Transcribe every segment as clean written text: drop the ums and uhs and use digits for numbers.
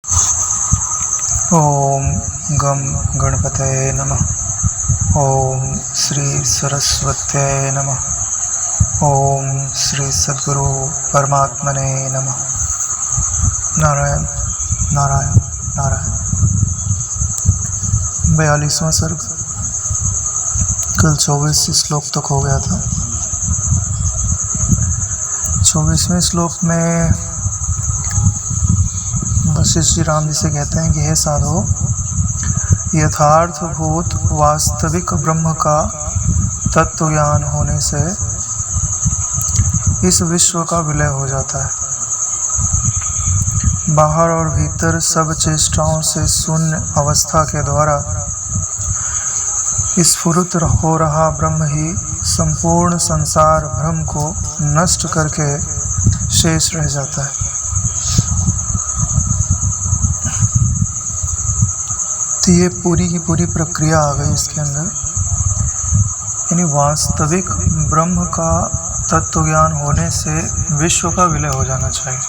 ओम गम गणपतये नमः। ओम श्री सरस्वत्यै नमः। ओम श्री सद्गुरु परमात्मने नमः। नारायण नारायण नारायण। 42वां सर्ग। कल 24 श्लोक तक हो गया था। 24वें श्लोक में वशिष्ठ जी राम जी से कहते हैं कि हे साधो, यथार्थभूत वास्तविक ब्रह्म का तत्व ज्ञान होने से इस विश्व का विलय हो जाता है। बाहर और भीतर सब चेष्टाओं से शून्य अवस्था के द्वारा स्फुरित हो रहा ब्रह्म ही संपूर्ण संसार भ्रम को नष्ट करके शेष रह जाता है। तो ये पूरी की पूरी प्रक्रिया आ गई इसके अंदर, यानी वास्तविक ब्रह्म का तत्व ज्ञान होने से विश्व का विलय हो जाना चाहिए।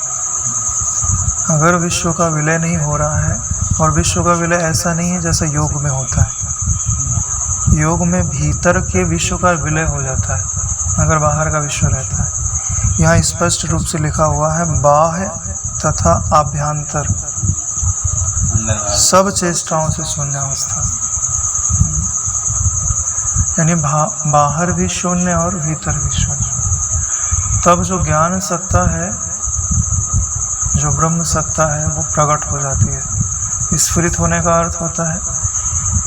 अगर विश्व का विलय नहीं हो रहा है, और विश्व का विलय ऐसा नहीं है जैसा योग में होता है। योग में भीतर के विश्व का विलय हो जाता है अगर बाहर का विश्व रहता है। यहाँ स्पष्ट रूप से लिखा हुआ है बाह्य तथा आभ्यंतर सब चेष्टाओं से शून्य अवस्था, यानी बाहर भी शून्य और भीतर भी शून्य। तब जो ज्ञान सत्ता है, जो ब्रह्म सत्ता है, वो प्रकट हो जाती है। स्फुरित होने का अर्थ होता है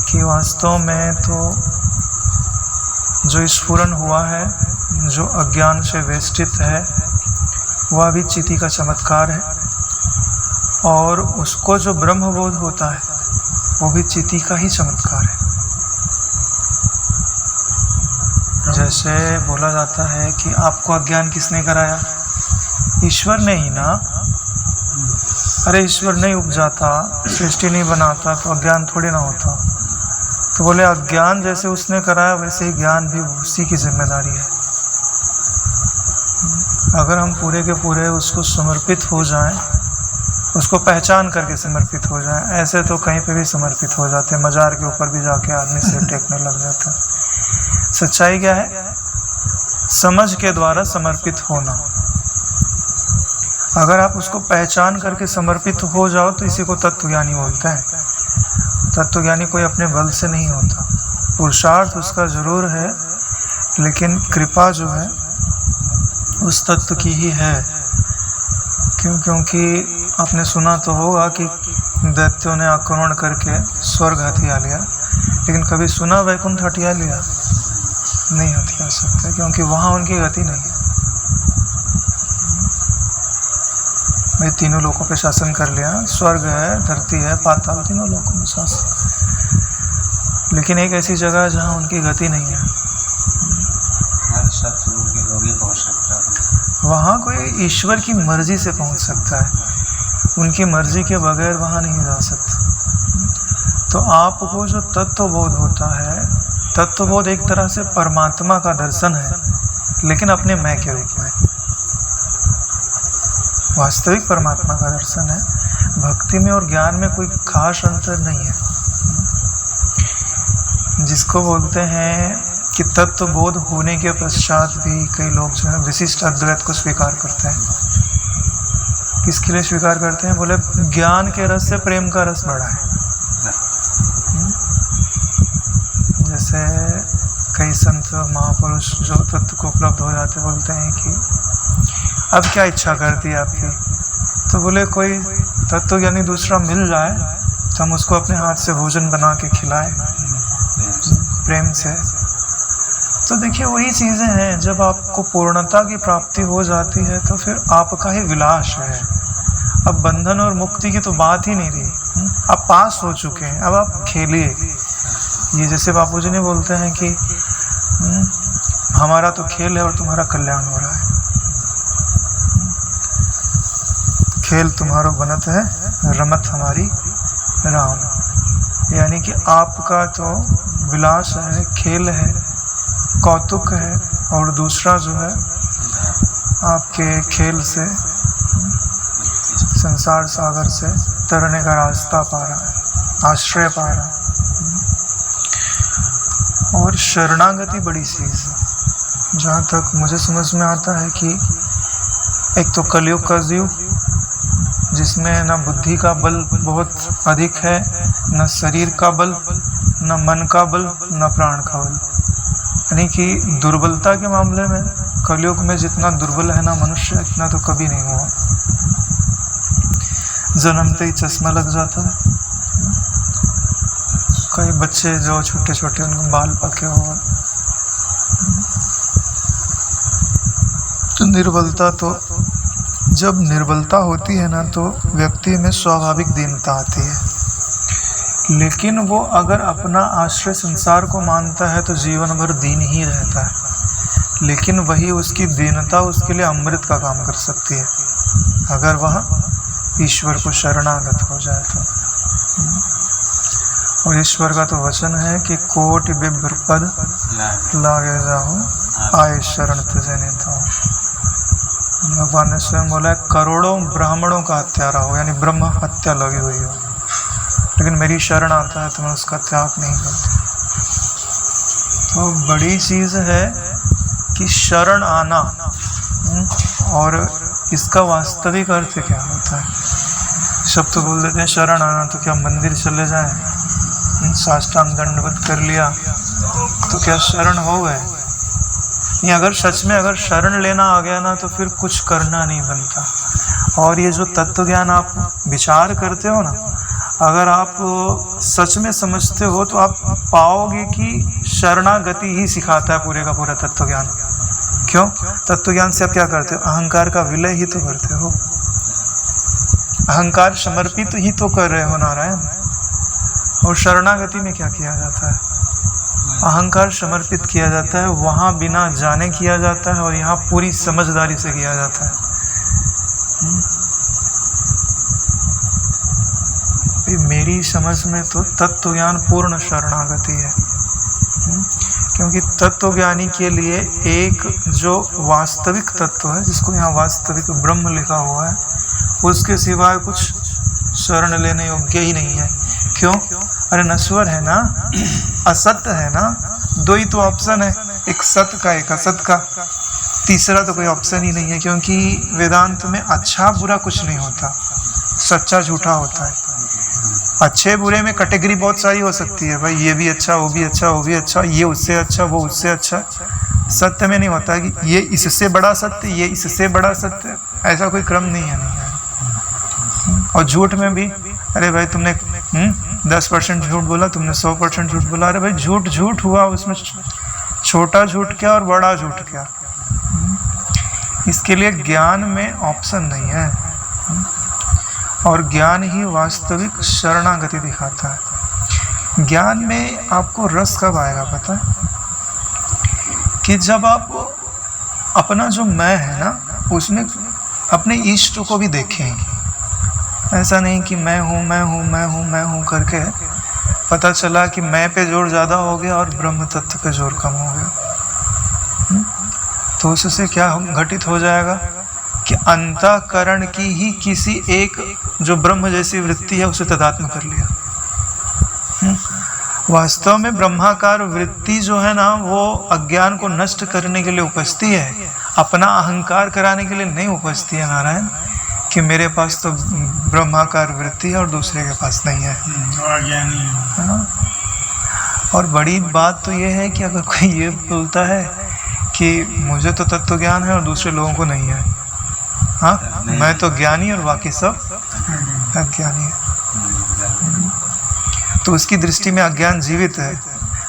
कि वास्तव में तो जो स्फुरन हुआ है, जो अज्ञान से वेष्टित है, वह भी चिति का चमत्कार है, और उसको जो ब्रह्मबोध होता है वो भी चिति का ही चमत्कार है। जैसे बोला जाता है कि आपको अज्ञान किसने कराया? ईश्वर ने ही ना। अरे ईश्वर नहीं उपजाता, सृष्टि नहीं बनाता तो अज्ञान थोड़ी ना होता। तो बोले अज्ञान जैसे उसने कराया वैसे ही ज्ञान भी उसी की जिम्मेदारी है। अगर हम पूरे के पूरे उसको समर्पित हो जाएं, उसको पहचान करके समर्पित हो जाएं, ऐसे तो कहीं पे भी समर्पित हो जाते हैं। मजार के ऊपर भी जाके आदमी सिर टेकने लग जाता है। सच्चाई क्या है? समझ के द्वारा समर्पित होना। अगर आप उसको पहचान करके समर्पित हो जाओ तो इसी को तत्वज्ञानी बोलते हैं। तत्वज्ञानी कोई अपने बल से नहीं होता, पुरुषार्थ उसका जरूर है, लेकिन कृपा जो है उस तत्व की ही है। क्योंकि आपने सुना तो होगा कि दैत्यों ने आक्रमण करके स्वर्ग हथिया लिया, लेकिन कभी सुना वैकुंठ हथिया लिया? नहीं हथिया सकते, क्योंकि वहाँ उनकी गति नहीं है। भाई तीनों लोकों पे शासन कर लिया, स्वर्ग है, धरती है, पाताल, तीनों लोकों में शासन, लेकिन एक ऐसी जगह है जहाँ उनकी गति नहीं है। वहाँ कोई ईश्वर की मर्जी से पहुँच सकता है, उनकी मर्जी के बगैर वहाँ नहीं जा सकता। तो आपको जो तत्वबोध होता है, तत्वबोध एक तरह से परमात्मा का दर्शन है, लेकिन अपने मैं के रूप में। वास्तविक परमात्मा का दर्शन है। भक्ति में और ज्ञान में कोई खास अंतर नहीं है। जिसको बोलते हैं कि तत्वबोध होने के पश्चात भी कई लोग जो है विशिष्ट अद्वैत को स्वीकार करते हैं। किसके लिए स्वीकार करते हैं? बोले ज्ञान के रस से प्रेम का रस बढ़ा है। जैसे कई संत महापुरुष जो तत्व को उपलब्ध हो जाते बोलते हैं कि अब क्या इच्छा करती है आपकी? तो बोले कोई तत्वज्ञानी दूसरा मिल जाए तो हम उसको अपने हाथ से भोजन बना के खिलाएं प्रेम से। तो देखिए वही चीज़ें हैं, जब आपको पूर्णता की प्राप्ति हो जाती है तो फिर आपका ही विलास है। अब बंधन और मुक्ति की तो बात ही नहीं रही, आप पास हो चुके हैं, अब आप खेलिए। ये जैसे बापूजी ने बोलते हैं कि हमारा तो खेल है और तुम्हारा कल्याण हो रहा है। खेल तुम्हारो बनत है, रमत हमारी राम। यानी कि आपका तो विलास है, खेल है, कौतुक है, और दूसरा जो है आपके खेल से, संसार सागर से तरने का रास्ता पा रहा है, आश्रय पा रहा है। और शरणागति बड़ी चीज़ है। जहाँ तक मुझे समझ में आता है कि एक तो कलयुग का जीव जिसमें न बुद्धि का बल बहुत अधिक है, न शरीर का बल, न मन का बल, न प्राण का बल, यानी कि दुर्बलता के मामले में कलयुग में जितना दुर्बल है ना मनुष्य, इतना तो कभी नहीं हुआ। जन्मते ही चश्मा लग जाता है। कई बच्चे जो छोटे छोटे उनको बाल पके हुए। तो निर्बलता, तो जब निर्बलता होती है ना तो व्यक्ति में स्वाभाविक दीनता आती है। लेकिन वो अगर अपना आश्रय संसार को मानता है तो जीवन भर दीन ही रहता है। लेकिन वही उसकी दीनता उसके लिए अमृत का काम कर सकती है अगर वह ईश्वर को शरणागत हो जाए तो। और ईश्वर का तो वचन है कि कोटि बिभ्र पद लागे जाओ, आए शरण तुझे नेता। भगवान ने स्वयं बोला है करोड़ों ब्राह्मणों का हत्यारा हो, यानी ब्रह्म हत्या लगी हुई हो, लेकिन मेरी शरण आता है तो मैं उसका त्याग नहीं करता। तो बड़ी चीज़ है कि शरण आना। और इसका वास्तविक अर्थ क्या होता है? सब तो बोल देते हैं शरण आना, तो क्या मंदिर चले जाएं, साष्टांग दंडवत कर लिया तो क्या शरण हो गए? या अगर सच में अगर शरण लेना आ गया ना तो फिर कुछ करना नहीं बनता। और ये जो तत्व ज्ञान आप विचार करते हो ना, अगर आप सच में समझते हो तो आप पाओगे कि शरणागति ही सिखाता है पूरे का पूरा तत्व ज्ञान। क्यों? तत्व ज्ञान से आप क्या करते हो? अहंकार का विलय ही तो करते हो, अहंकार समर्पित ही तो कर रहे हो नारायण। और शरणागति में क्या किया जाता है? अहंकार समर्पित किया जाता है, वहाँ बिना जाने किया जाता है और यहाँ पूरी समझदारी से किया जाता है। मेरी समझ में तो तत्व ज्ञान पूर्ण शरणागति है। क्योंकि तत्व ज्ञानी के लिए एक जो वास्तविक तत्व है, जिसको यहाँ वास्तविक ब्रह्म लिखा हुआ है, उसके सिवाय कुछ शरण लेने योग्य ही नहीं है। क्यों? अरे नश्वर है ना, असत्य है ना, दो ही तो ऑप्शन है, एक सत्य का एक असत का, तीसरा तो कोई ऑप्शन ही नहीं है। क्योंकि वेदांत में अच्छा बुरा कुछ नहीं होता, सच्चा झूठा होता है। अच्छे बुरे में कैटेगरी बहुत सारी हो सकती है, भाई ये भी अच्छा, वो भी अच्छा, वो भी अच्छा, ये उससे अच्छा, वो उससे अच्छा। सत्य में नहीं होता कि ये इससे बड़ा सत्य, ये इससे बड़ा सत्य, ऐसा कोई क्रम नहीं है। और झूठ में भी, अरे भाई तुमने 10% झूठ बोला, तुमने 100% झूठ बोला, अरे भाई झूठ झूठ हुआ, उसमें छोटा झूठ क्या और बड़ा झूठ क्या? इसके लिए ज्ञान में ऑप्शन नहीं है। और ज्ञान ही वास्तविक शरणागति दिखाता है। ज्ञान में आपको रस कब आएगा पता है? कि जब आप अपना जो मैं है ना, उसमें अपने इष्ट को भी देखेंगे। ऐसा नहीं कि मैं हूँ मैं हूँ मैं हूँ मैं हूँ करके पता चला कि मैं पे जोर ज़्यादा हो गया और ब्रह्म तत्व पे जोर कम हो गया। तो उससे क्या घटित हो जाएगा कि अंतःकरण की ही किसी एक जो ब्रह्म जैसी वृत्ति है उसे तदात्म कर लिया। वास्तव में ब्रह्माकार वृत्ति जो है ना, वो अज्ञान को नष्ट करने के लिए उपजती है, अपना अहंकार कराने के लिए नहीं उपजती है नारायण। कि मेरे पास तो ब्रह्माकार वृत्ति है और दूसरे के पास नहीं है, अज्ञानी है। और बड़ी बात तो ये है कि अगर कोई ये बोलता है कि मुझे तो तत्व ज्ञान है और दूसरे लोगों को नहीं है, हाँ मैं तो ज्ञानी और बाकी सब अज्ञानी है, तो उसकी दृष्टि में अज्ञान जीवित है।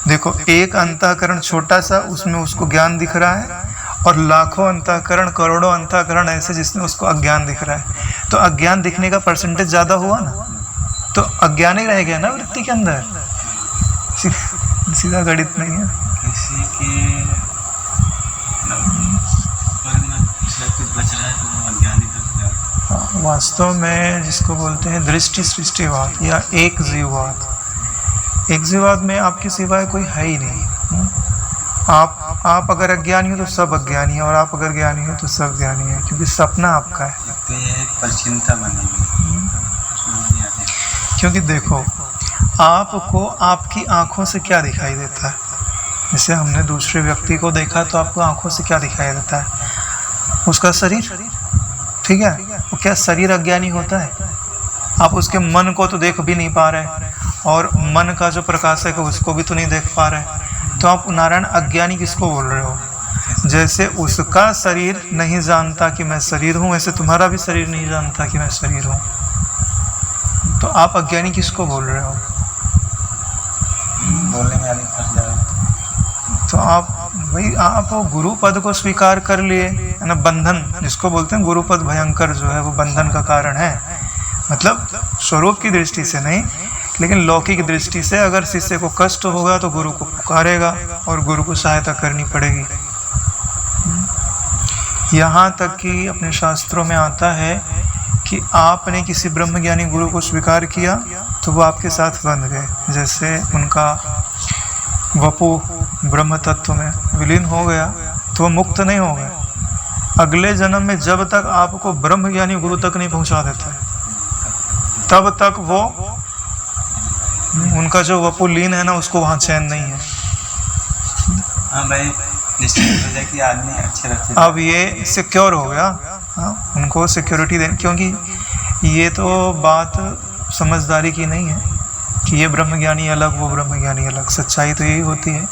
देखो एक अंतःकरण छोटा सा, उसमें उसको ज्ञान दिख रहा है, और लाखों अंतःकरण करोड़ों अंतःकरण ऐसे जिसमें उसको अज्ञान दिख रहा है। तो अज्ञान दिखने का परसेंटेज ज़्यादा हुआ ना, तो अज्ञान ही रह गया ना वृत्ति के अंदर। सीधा गणित नहीं है। किसी के बच रहा है तो वो अज्ञानी तक। वास्तव में जिसको बोलते हैं दृष्टि सृष्टिवाद या एक जीववाद। एक जीववाद में आपके सिवाय कोई है ही नहीं। आप अगर अज्ञानी हो तो सब अज्ञानी है, और आप अगर ज्ञानी हो तो सब ज्ञानी है, क्योंकि सपना आपका है। तो ये एक परचिंता बनेगी। क्योंकि देखो, आपको आपकी आंखों से क्या दिखाई देता है? जैसे हमने दूसरे व्यक्ति को देखा तो आपको आंखों से क्या दिखाई देता है? उसका शरीर, ठीक है। वो क्या शरीर अज्ञानी होता है? आप उसके मन को तो देख भी नहीं पा रहे, और मन का जो प्रकाशक है उसको भी तो नहीं देख पा रहे। तो आप नारायण अज्ञानी किसको बोल रहे हो? जैसे उसका शरीर नहीं जानता कि मैं शरीर हूँ, वैसे तुम्हारा भी शरीर नहीं जानता कि मैं शरीर हूँ। तो आप अज्ञानी किसको बोल रहे हो? बोलने में आदमी फंस जाए। तो आप भाई, आप गुरु पद को स्वीकार कर लिए, है ना। बंधन जिसको बोलते हैं, गुरु पद भयंकर जो है वो बंधन का कारण है। मतलब स्वरूप की दृष्टि से नहीं, लेकिन लौकिक दृष्टि से अगर शिष्य को कष्ट होगा तो गुरु को पुकारेगा और गुरु को सहायता करनी पड़ेगी। यहाँ तक कि अपने शास्त्रों में आता है कि आपने किसी ब्रह्मज्ञानी गुरु को स्वीकार किया तो वो आपके साथ बंध गए। जैसे उनका वपु ब्रह्म तत्व में विलीन हो गया तो वो मुक्त नहीं हो गए। अगले जन्म में जब तक आपको ब्रह्मज्ञानी गुरु तक नहीं पहुंचा देते, तब तक वो उनका जो वपु लीन है ना, उसको वहाँ चैन नहीं है। हाँ भाई, निश्चित हो जाए कि आदमी अच्छे रखते। अब ये सिक्योर हो गया। हाँ, उनको सिक्योरिटी देनी, क्योंकि ये तो बात समझदारी की नहीं है कि ये ब्रह्मज्ञानी अलग, वो ब्रह्मज्ञानी अलग। सच्चाई तो यही होती है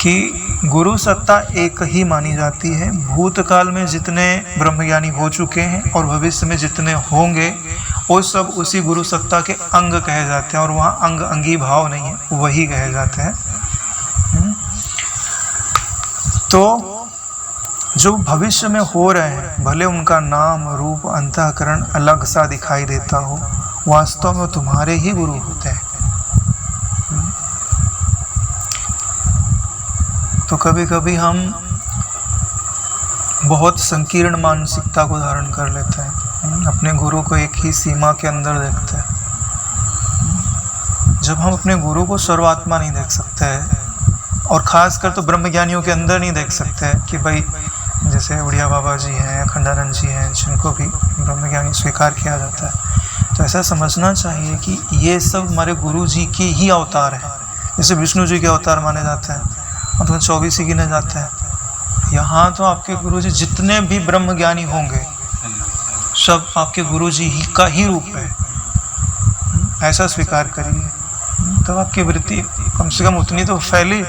कि गुरु सत्ता एक ही मानी जाती है। भूतकाल में जितने ब्रह्मज्ञानी हो चुके हैं और भविष्य में जितने होंगे, वो सब उसी गुरु सत्ता के अंग कहे जाते हैं, और वहाँ अंग अंगी भाव नहीं है, वही कहे जाते हैं। तो जो भविष्य में हो रहे हैं, भले उनका नाम रूप अंतःकरण अलग सा दिखाई देता हो, वास्तव में तुम्हारे ही गुरु होते हैं। तो कभी कभी हम बहुत संकीर्ण मानसिकता को धारण कर लेते हैं, अपने गुरु को एक ही सीमा के अंदर देखते हैं। जब हम अपने गुरु को सर्वात्मा नहीं देख सकते हैं, और ख़ासकर तो ब्रह्मज्ञानियों के अंदर नहीं देख सकते हैं कि भाई जैसे उड़िया बाबा जी हैं, अखंडानंद जी हैं, जिनको भी ब्रह्मज्ञानी स्वीकार किया जाता है, तो ऐसा समझना चाहिए कि ये सब हमारे गुरु जी के ही अवतार हैं। जैसे विष्णु जी के अवतार माने जाते हैं, और तो 24 ही गिने जाते हैं। यहाँ तो आपके गुरु जी जितने भी ब्रह्मज्ञानी होंगे, सब आपके गुरु जी ही का ही रूप है। ऐसा स्वीकार करिए, तब आपकी वृत्ति कम से कम उतनी तो फैली।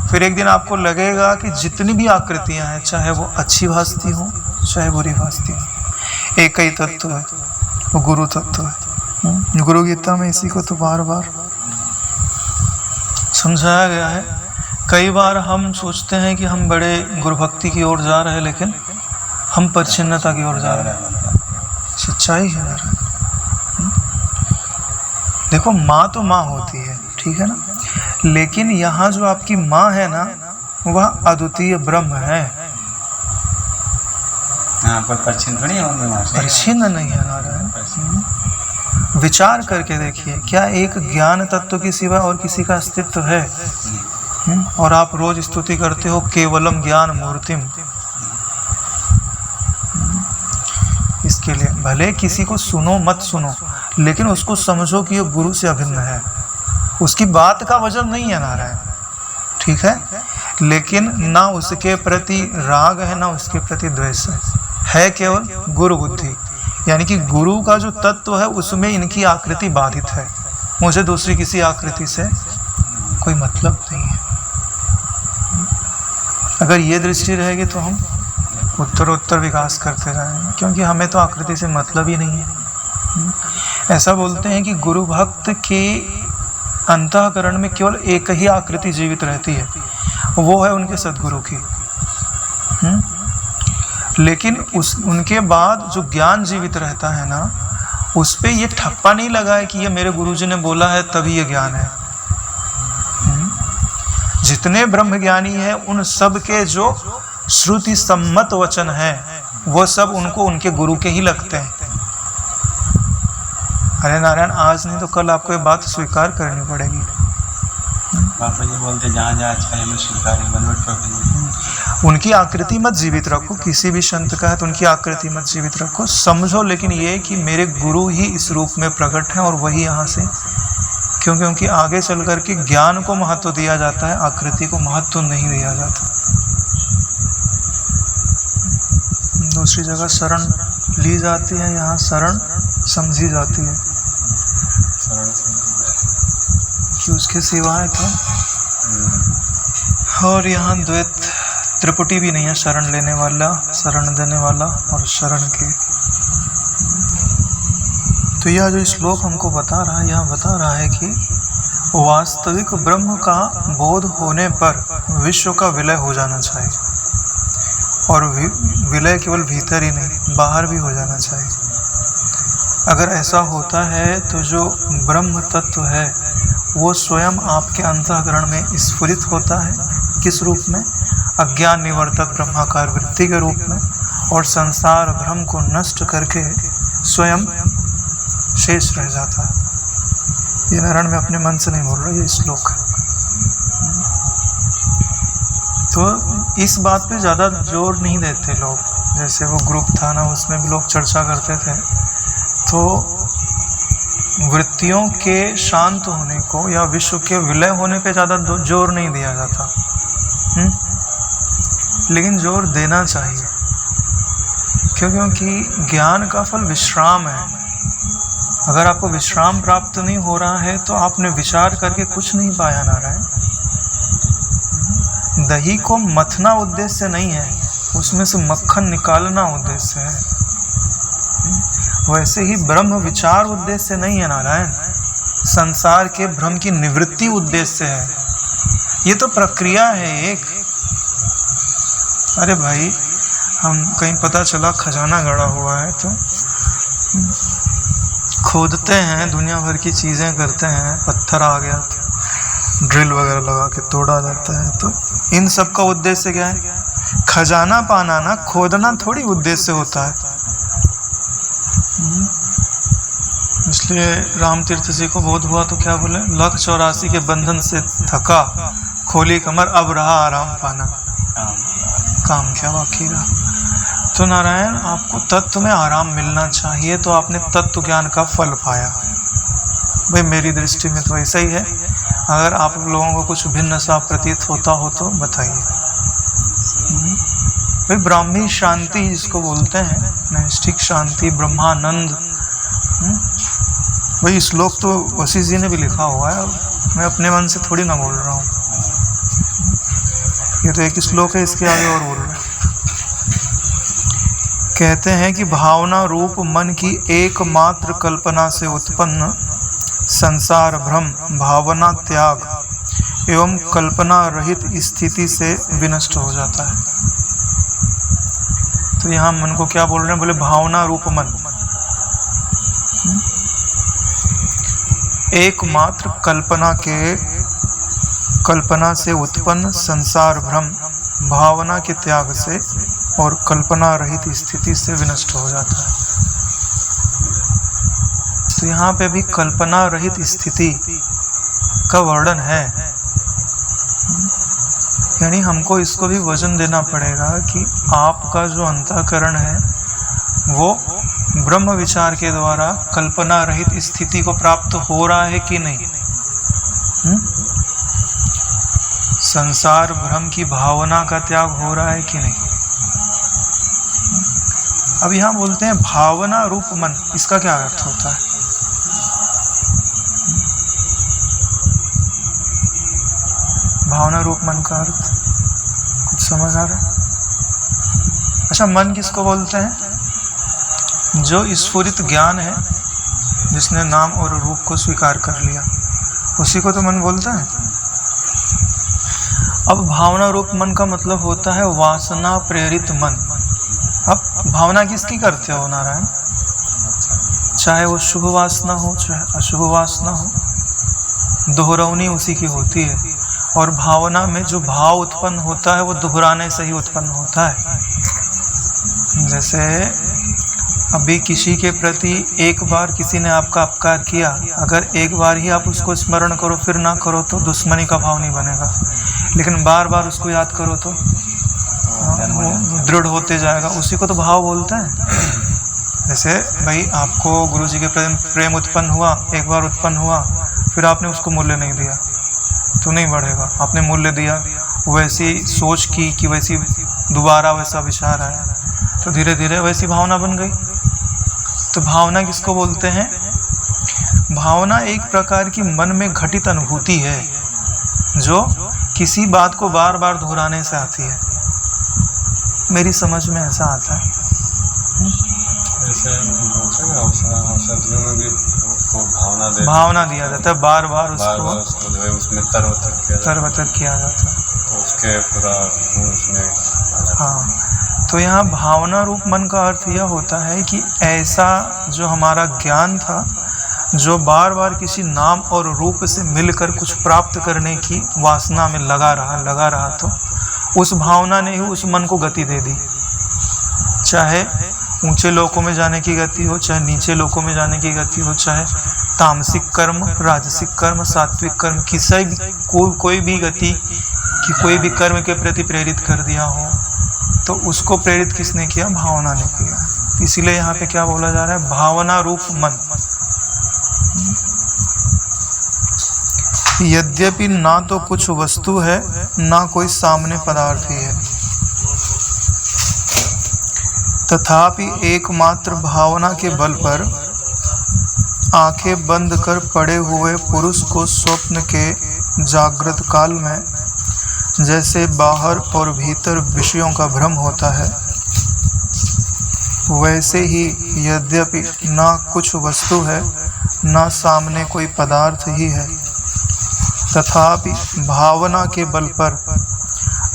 फिर एक दिन आपको लगेगा कि जितनी भी आकृतियां हैं, चाहे वो अच्छी भासती हो चाहे बुरी भासती हो, एक ही तत्व है, वो गुरु तत्व है। गुरु गीता में इसी को तो बार बार समझाया गया है। कई बार हम सोचते हैं कि हम बड़े गुरु भक्ति की ओर जा रहे हैं, लेकिन हम परिच्छिन्नता की ओर जा रहे हैं। सच्चाई है। देखो, माँ तो माँ होती है, ठीक है ना, लेकिन यहाँ जो आपकी माँ है ना, वह अद्वितीय ब्रह्म है। परिच्छिन्न नहीं है नारायण। विचार करके देखिए, क्या एक ज्ञान तत्व के सिवा और किसी का अस्तित्व है? और आप रोज स्तुति करते हो केवलम ज्ञान मूर्तिम। इसके लिए भले किसी को सुनो मत सुनो, लेकिन उसको समझो कि ये गुरु से अभिन्न है। उसकी बात का वजन नहीं है नारायण, ठीक है, लेकिन ना उसके प्रति राग है ना उसके प्रति द्वेष है केवल गुरु बुद्धि। यानी कि गुरु का जो तत्व है उसमें इनकी आकृति बाधित है, मुझे दूसरी किसी आकृति से कोई मतलब नहीं है। अगर ये दृष्टि रहेगी तो हम उत्तरोत्तर विकास करते जाएंगे, क्योंकि हमें तो आकृति से मतलब ही नहीं है। ऐसा बोलते हैं कि गुरु भक्त के अंतःकरण में केवल एक ही आकृति जीवित रहती है, वो है उनके सद्गुरु की। लेकिन उनके बाद जो ज्ञान जीवित रहता है ना, उस पे ये ठप्पा नहीं लगा है कि ये मेरे गुरुजी ने बोला है तभी ये ज्ञान है। जितने ब्रह्मज्ञानी हैं उन सब के जो श्रुति सम्मत वचन है, वो सब उनको उनके गुरु के ही लगते हैं। अरे नारायण, आज नहीं तो कल आपको ये बात स्वीकार करनी पड़ेगी। बाबा जी बोलते जहाँ जहाँ अच्छा है स्वीकार। उनकी आकृति मत जीवित रखो, किसी भी संत का है तो उनकी आकृति मत जीवित रखो, समझो लेकिन ये कि मेरे गुरु ही इस रूप में प्रकट है और वही यहाँ से, क्योंकि आगे चल कर के ज्ञान को महत्व दिया जाता है, आकृति को महत्व नहीं दिया जाता। दूसरी जगह शरण ली जाती है, यहाँ शरण समझी जाती है कि उसके सिवाय तो, और यहाँ द्वैत त्रिपुटी भी नहीं है, शरण लेने वाला, शरण देने वाला और शरण के। तो यह जो श्लोक हमको बता रहा है, यह बता रहा है कि वास्तविक ब्रह्म का बोध होने पर विश्व का विलय हो जाना चाहिए, और विलय केवल भीतर ही नहीं, बाहर भी हो जाना चाहिए। अगर ऐसा होता है तो जो ब्रह्म तत्व है वो स्वयं आपके अंतःकरण में स्फुरित होता है। किस रूप में? अज्ञान निवर्तक ब्रह्माकार वृत्ति के रूप में, और संसार भ्रम को नष्ट करके स्वयं शेष रह जाता है। ये नारायण में अपने मन से नहीं बोल रहा, ये श्लोक है। तो इस बात पे ज़्यादा जोर नहीं देते लोग, जैसे वो ग्रुप था ना, उसमें भी लोग चर्चा करते थे, तो वृत्तियों के शांत होने को या विश्व के विलय होने पे ज़्यादा जोर नहीं दिया जाता, लेकिन जोर देना चाहिए, क्योंकि ज्ञान का फल विश्राम है। अगर आपको विश्राम प्राप्त नहीं हो रहा है तो आपने विचार करके कुछ नहीं पाया नारायण। दही को मथना उद्देश्य नहीं है, उसमें से मक्खन निकालना उद्देश्य है। वैसे ही ब्रह्म विचार उद्देश्य नहीं है नारायण, संसार के भ्रम की निवृत्ति उद्देश्य है। ये तो प्रक्रिया है एक। अरे भाई, हम कहीं पता चला खजाना गड़ा हुआ है तो खोदते हैं, दुनिया भर की चीज़ें करते हैं, पत्थर आ गया तो ड्रिल वगैरह लगा के तोड़ा जाता है। तो इन सब का उद्देश्य क्या है? खजाना पाना ना, खोदना थोड़ी उद्देश्य होता है। इसलिए राम तीर्थ जी को बोध हुआ तो क्या बोले? 184 के बंधन से थका, खोली कमर, अब रहा आराम पाना। काम क्या बाकी रहा? तो नारायण, आपको तत्व में आराम मिलना चाहिए, तो आपने तत्व ज्ञान का फल पाया। भाई मेरी दृष्टि में तो ऐसा ही है। अगर आप लोगों को कुछ भिन्न सा प्रतीत होता हो तो बताइए। भाई ब्राह्मी शांति जिसको बोलते हैं, नैष्ठिक शांति, ब्रह्मानंद। भाई श्लोक तो वशिष्ठ जी ने भी लिखा हुआ है, मैं अपने मन से थोड़ी ना बोल रहा हूँ। ये तो एक श्लोक है, इसके आगे और बोल रहे हैं। कहते हैं कि भावना रूप मन की एकमात्र कल्पना से उत्पन्न संसार भ्रम भावना त्याग एवं कल्पना रहित स्थिति से विनष्ट हो जाता है। तो यहाँ मन को क्या बोल रहे हैं? बोले भावना रूप मन एकमात्र कल्पना से उत्पन्न संसार भ्रम भावना के त्याग से और कल्पना रहित स्थिति से विनष्ट हो जाता है। तो यहाँ पे भी कल्पना रहित स्थिति का वर्णन है, यानी हमको इसको भी वजन देना पड़ेगा कि आपका जो अंतःकरण है वो ब्रह्म विचार के द्वारा कल्पना रहित स्थिति को प्राप्त हो रहा है कि नहीं। संसार भ्रम की भावना का त्याग हो रहा है कि नहीं। अब यहाँ बोलते हैं भावना रूप मन, इसका क्या अर्थ होता है? भावना रूप मन का अर्थ कुछ समझ आ रहा है? अच्छा, मन किसको बोलते हैं? जो स्फुरित ज्ञान है, जिसने नाम और रूप को स्वीकार कर लिया, उसी को तो मन बोलता है। अब भावना रूप मन का मतलब होता है वासना प्रेरित मन। अब भावना किसकी करते हो नारायण? चाहे वो शुभ वासना हो चाहे अशुभ वासना हो, दोहरौनी उसी की होती है। और भावना में जो भाव उत्पन्न होता है वो दोहराने से ही उत्पन्न होता है। जैसे अभी किसी के प्रति एक बार किसी ने आपका अपकार किया, अगर एक बार ही आप उसको स्मरण करो फिर ना करो तो दुश्मनी का भाव नहीं बनेगा, लेकिन बार बार उसको याद करो तो वो दृढ़ होते जाएगा, उसी को तो भाव बोलते हैं। जैसे भाई आपको गुरु जी के प्रेम उत्पन्न हुआ, एक बार उत्पन्न हुआ, फिर आपने उसको मूल्य नहीं दिया तो नहीं बढ़ेगा। आपने मूल्य दिया, वैसी सोच की कि वैसी दोबारा वैसा विचार आया, तो धीरे धीरे वैसी भावना बन गई। तो भावना किसको बोलते हैं? भावना एक प्रकार की मन में घटित अनुभूति है जो किसी बात को बार बार दोहराने से आती है। मेरी समझ में ऐसा आता है। औषधियों में भी उसको भावना दिया जाता है, बार बार उसको जो है उसमें तरबतर किया जाता है, तो उसके पूरा उसमें। हाँ, तो यहाँ भावना रूप मन का अर्थ यह होता है कि ऐसा जो हमारा ज्ञान था, जो बार बार किसी नाम और रूप से मिलकर कुछ प्राप्त करने की वासना में लगा रहा, तो उस भावना ने ही उस मन को गति दे दी। चाहे ऊंचे लोकों में जाने की गति हो, चाहे नीचे लोकों में जाने की गति हो, चाहे तामसिक कर्म, राजसिक कर्म, सात्विक कर्म, किसी भी कोई भी गति कि कोई भी कर्म के प्रति प्रेरित कर दिया हो, तो उसको प्रेरित किसने किया? भावना ने किया। इसीलिए यहाँ पे क्या बोला जा रहा है? भावना रूप मन। यद्यपि ना तो कुछ वस्तु है, ना कोई सामने पदार्थ ही है, तथापि एकमात्र भावना के बल पर आंखें बंद कर पड़े हुए पुरुष को स्वप्न के जागृत काल में जैसे बाहर और भीतर विषयों का भ्रम होता है, वैसे ही यद्यपि ना कुछ वस्तु है, ना सामने कोई पदार्थ ही है, तथापि भावना के बल पर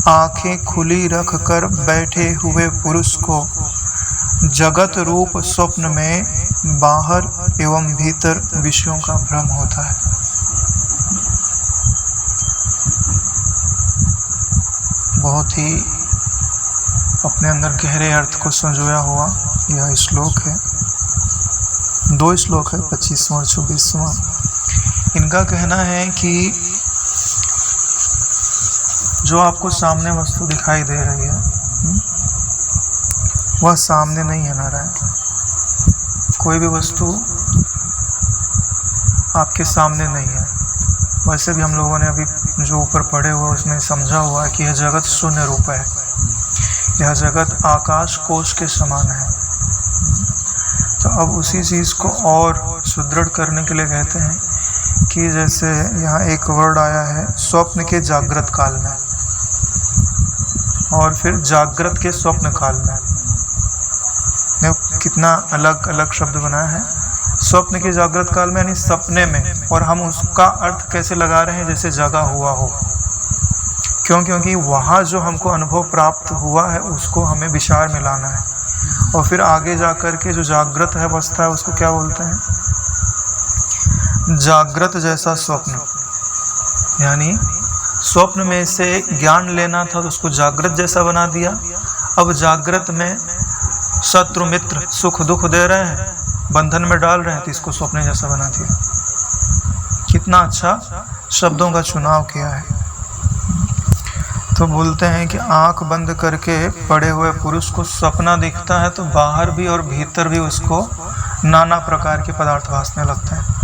आंखें खुली रखकर बैठे हुए पुरुष को जगत रूप स्वप्न में बाहर एवं भीतर विषयों का भ्रम होता है। बहुत ही अपने अंदर गहरे अर्थ को संजोया हुआ यह श्लोक है। 2 श्लोक है, 25वां और 24वां। इनका कहना है कि जो आपको सामने वस्तु दिखाई दे रही है वह सामने नहीं है नारायण। कोई भी वस्तु आपके सामने नहीं है। वैसे भी हम लोगों ने अभी जो ऊपर पढ़े हुए उसमें समझा हुआ है कि यह जगत शून्य रूप है, यह जगत आकाश कोश के समान है। तो अब उसी चीज़ को और सुदृढ़ करने के लिए कहते हैं कि जैसे यहाँ एक वर्ड आया है स्वप्न के जागृत काल में, और फिर जागृत के स्वप्न काल में। कितना अलग अलग शब्द बनाया है। स्वप्न के जागृत काल में यानी सपने में, और हम उसका अर्थ कैसे लगा रहे हैं? जैसे जगा हुआ हो। क्यों? क्योंकि वहाँ जो हमको अनुभव प्राप्त हुआ है उसको हमें विचार में लाना है, और फिर आगे जा कर के जो जागृत है अवस्था है उसको क्या बोलते हैं? जागृत जैसा स्वप्न। यानी स्वप्न में से ज्ञान लेना था तो उसको जागृत जैसा बना दिया। अब जागृत में शत्रु मित्र सुख दुख दे रहे हैं, बंधन में डाल रहे हैं, तो इसको स्वप्न जैसा बना दिया। कितना अच्छा शब्दों का चुनाव किया है। तो बोलते हैं कि आंख बंद करके पड़े हुए पुरुष को सपना दिखता है तो बाहर भी और भीतर भी उसको नाना प्रकार के पदार्थ भासने लगते हैं।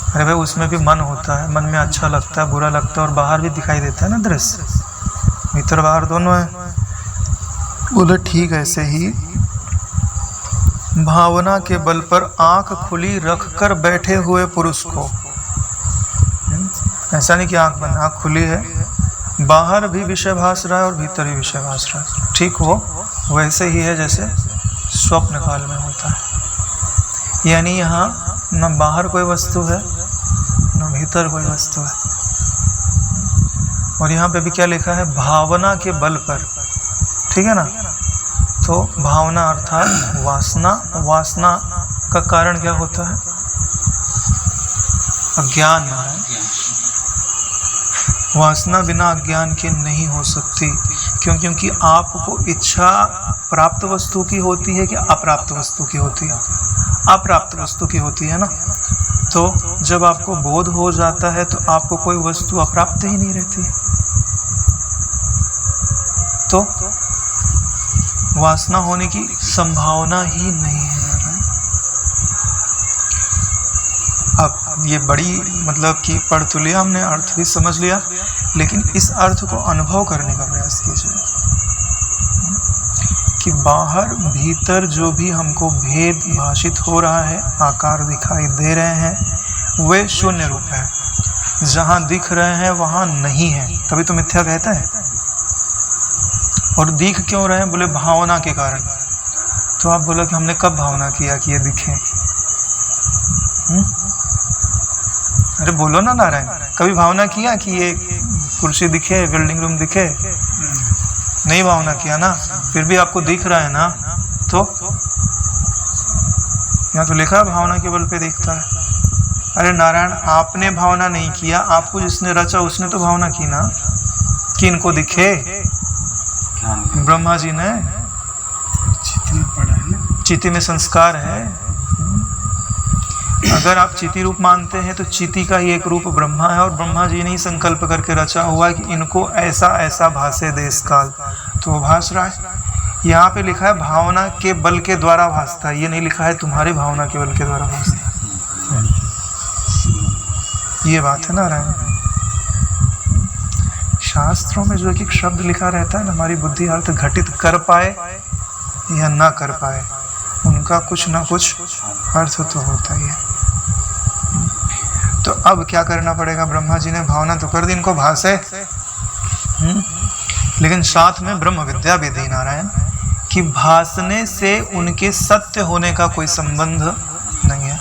अरे भाई, उसमें भी मन होता है, मन में अच्छा लगता है, बुरा लगता है, और बाहर भी दिखाई देता है ना दृश्य, भीतर बाहर दोनों है। बोले ठीक ऐसे ही भावना के बल पर आंख खुली रखकर बैठे हुए पुरुष को, ऐसा नहीं कि आंख बंद, आंख खुली है, बाहर भी विषय भास रहा है और भीतर भी विषय भास रहा है, ठीक हो वैसे ही है जैसे स्वप्न काल में होता है। यानी यहाँ न बाहर कोई वस्तु है न भीतर कोई वस्तु है। और यहाँ पे भी क्या लिखा है? भावना के बल पर, ठीक है ना। तो भावना अर्थात वासना, वासना का कारण क्या होता है? अज्ञान। वासना बिना अज्ञान के नहीं हो सकती। क्यों? क्योंकि आपको इच्छा प्राप्त वस्तु की होती है कि अप्राप्त वस्तु की होती है? अप्राप्त वस्तु की होती है ना। तो जब आपको बोध हो जाता है तो आपको कोई वस्तु अप्राप्त ही नहीं रहती। तो वासना होने की संभावना ही नहीं है। अब ये बड़ी मतलब कि पढ़ तो लिया हमने, अर्थ भी समझ लिया, लेकिन इस अर्थ को अनुभव करने का प्रयास कीजिए कि बाहर भीतर जो भी हमको भेद भाषित हो रहा है, आकार दिखाई दे रहे हैं, वे शून्य रूप है। जहाँ दिख रहे हैं वहाँ नहीं है, तभी तो मिथ्या कहता है। और दिख क्यों रहे हैं? बोले भावना के कारण। तो आप बोलो कि हमने कब भावना किया कि ये दिखे? अरे बोलो ना नारायण, कभी भावना किया कि ये कुर्सी दिखे, बिल्डिंग रूम दिखे? नहीं भावना किया ना, फिर भी आपको दिख रहा है ना। तो यहाँ तो लिखा है भावना के बल पे दिखता है। अरे नारायण, आपने भावना नहीं किया, आपको जिसने रचा उसने तो भावना की ना कि इनको दिखे। ब्रह्मा जी ने चिति में संस्कार है। अगर आप चिति रूप मानते हैं तो चिति का ही एक रूप ब्रह्मा है, और ब्रह्मा जी ने ही संकल्प करके रचा हुआ है कि इनको ऐसा ऐसा भासे देश काल, तो वो भास रहा है। यहाँ पे लिखा है भावना के बल के द्वारा भासता है, ये नहीं लिखा है तुम्हारी भावना के बल के द्वारा भासता है। ये बात है नारायण। शास्त्रों में जो एक शब्द लिखा रहता है ना, हमारी बुद्धि अर्थ घटित कर पाए या ना कर पाए, उनका कुछ ना कुछ अर्थ तो होता ही है। तो अब क्या करना पड़ेगा? ब्रह्मा जी ने भावना तो कर दी, इनको भासे, लेकिन साथ में ब्रह्म विद्या भी दी नारायण कि भासने से उनके सत्य होने का कोई संबंध नहीं है।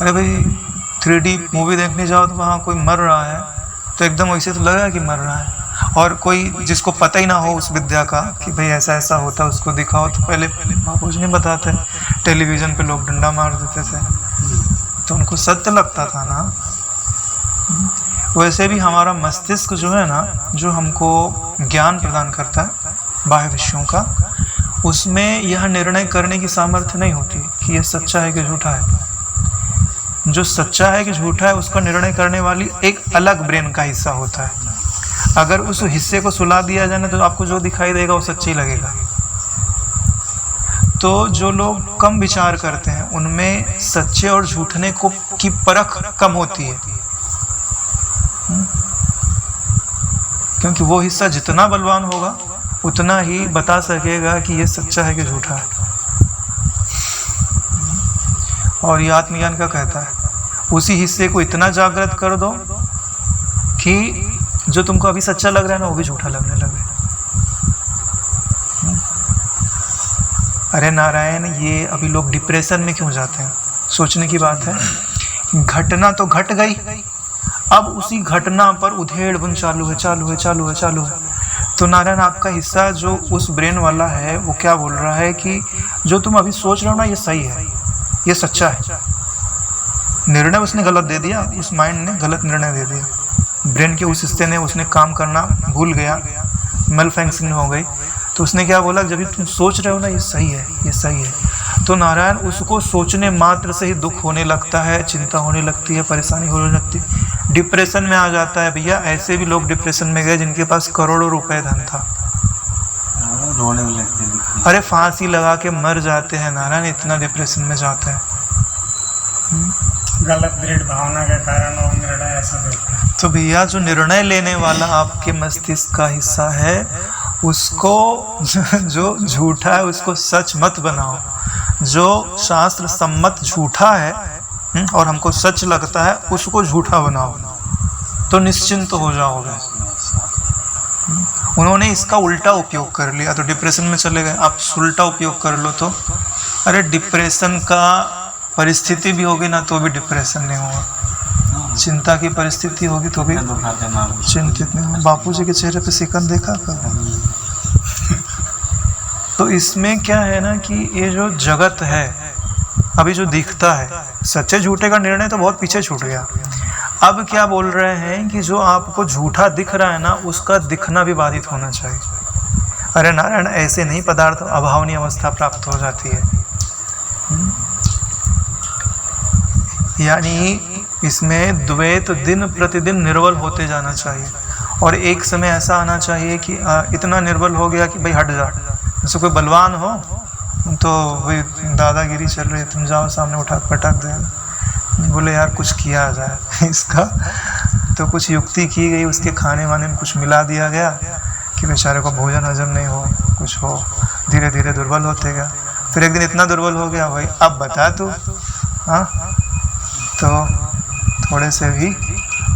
अरे भाई 3D मूवी देखने जाओ तो वहाँ कोई मर रहा है तो एकदम वैसे तो लगेगा कि मर रहा है, और कोई जिसको पता ही ना हो उस विद्या का कि भाई ऐसा ऐसा होता है, उसको दिखाओ तो पहले बापूजी नहीं बताते, टेलीविज़न पे लोग डंडा मार देते थे, तो उनको सत्य लगता था ना। वैसे भी हमारा मस्तिष्क जो है ना, जो हमको ज्ञान प्रदान करता है बाह्य विषयों का, उसमें यह निर्णय करने की सामर्थ्य नहीं होती कि यह सच्चा है कि झूठा है। जो सच्चा है कि झूठा है उसका निर्णय करने वाली एक अलग ब्रेन का हिस्सा होता है। अगर उस हिस्से को सुला दिया जाए ना तो आपको जो दिखाई देगा वो सच्चा ही लगेगा। तो जो लोग कम विचार करते हैं उनमें सच्चे और झूठने को की परख कम होती है, क्योंकि वो हिस्सा जितना बलवान होगा उतना ही बता सकेगा कि ये सच्चा है कि झूठा है। और ये आत्मज्ञान क्या कहता है? उसी हिस्से को इतना जागृत कर दो कि जो तुमको अभी सच्चा लग रहा है ना वो भी झूठा लगने लगे। अरे नारायण, ये अभी लोग डिप्रेशन में क्यों जाते हैं? सोचने की बात है। घटना तो घट गई, अब उसी घटना पर उधेड़ बुन चालू है। तो नारायण, आपका हिस्सा जो उस ब्रेन वाला है वो क्या बोल रहा है कि जो तुम अभी सोच रहे हो ना ये सही है, ये सच्चा है। निर्णय उसने गलत दे दिया, उस माइंड ने गलत निर्णय दे दिया, ब्रेन के उस हिस्से ने उसने काम करना भूल गया, मेल फंक्शनिंग हो गई। तो उसने क्या बोला, जब तुम सोच रहे हो ना ये सही है, तो नारायण उसको सोचने मात्र से ही दुख होने लगता है, चिंता होने लगती है, परेशानी होने लगती है, डिप्रेशन में आ जाता है। भैया ऐसे भी लोग डिप्रेशन में गए जिनके पास करोड़ों रुपए धन था, रोने लगते हैं। अरे फांसी लगा के मर जाते हैं नारायण, इतना डिप्रेशन में जाते हैं। गलत दृढ़ भावना के कारण वो निर्णय ऐसा देता है। तो भैया जो निर्णय लेने वाला आपके मस्तिष्क का हिस्सा है उसको जो झूठा है उसको सच मत बनाओ। जो शास्त्र सम्मत झूठा है और हमको सच लगता है उसको झूठा बनाओ, तो निश्चिंत हो जाओगे। उन्होंने इसका उल्टा उपयोग कर लिया तो डिप्रेशन में चले गए। आप उल्टा उपयोग कर लो तो अरे डिप्रेशन का परिस्थिति भी होगी ना तो भी डिप्रेशन नहीं होगा, चिंता की परिस्थिति होगी तो भी चिंतित नहीं होगा। बापूजी के चेहरे पे सिकन देखा कब? तो इसमें क्या है ना कि ये जो जगत है अभी जो दिखता है, सच्चे झूठे का निर्णय तो बहुत पीछे छूट गया। अब क्या बोल रहे हैं कि जो आपको झूठा दिख रहा है ना उसका दिखना भी बाधित होना चाहिए। अरे नारायण, ऐसे नहीं पदार्थ अभावनीय अवस्था प्राप्त हो जाती है। यानी इसमें द्वैत दिन प्रतिदिन निर्बल होते जाना चाहिए, और एक समय ऐसा आना चाहिए कि इतना निर्बल हो गया कि भाई हट जा, जैसे कोई बलवान हो तो वही दादागिरी चल रही है, तुम जाओ सामने उठा पटक दे। बोले यार कुछ किया जाए इसका, तो कुछ युक्ति की गई, उसके खाने वाने में कुछ मिला दिया गया कि बेचारे को भोजन हजम नहीं हो, कुछ हो, धीरे धीरे दुर्बल होते गया। फिर एक दिन इतना दुर्बल हो गया, भाई अब बता तू, हाँ तो थोड़े से भी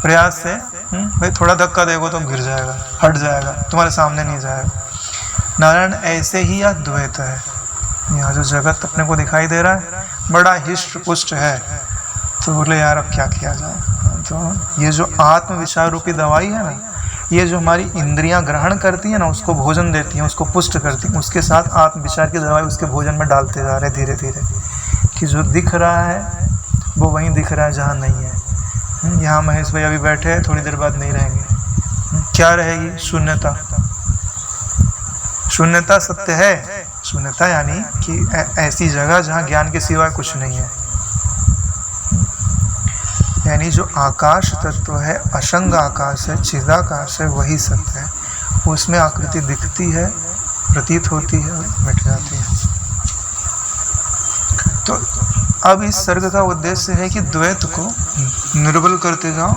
प्रयास से भाई थोड़ा धक्का देगो तो गिर जाएगा, हट जाएगा, तुम्हारे सामने नहीं जाएगा। नारायण ऐसे ही यह द्वैत है। यहाँ जो जगत अपने को दिखाई दे रहा है बड़ा हिष्ट पुष्ट है, तो बोले यार अब क्या किया जाए। तो ये जो आत्म विचार रूपी दवाई है ना, ये जो हमारी इंद्रियां ग्रहण करती है ना, उसको भोजन देती हैं, उसको पुष्ट करती हैं, उसके साथ आत्म विचार की दवाई उसके भोजन में डालते जा रहे धीरे धीरे, कि जो दिख रहा है वो वहीं दिख रहा है जहाँ नहीं है। यहाँ महेश भाई अभी बैठे हैं, थोड़ी देर बाद नहीं रहेंगे, क्या रहेगी? शून्यता। शून्यता सत्य है। शून्यता यानी कि ऐसी जगह जहाँ ज्ञान के सिवाय कुछ नहीं है। यानी जो आकाश तत्व है, असंग आकाश है, चिदाकाश है, वही सत्य है। उसमें आकृति दिखती है, प्रतीत होती है और मिट जाती है। तो अब इस सर्ग का उद्देश्य है कि द्वैत को निर्बल करते जाओ,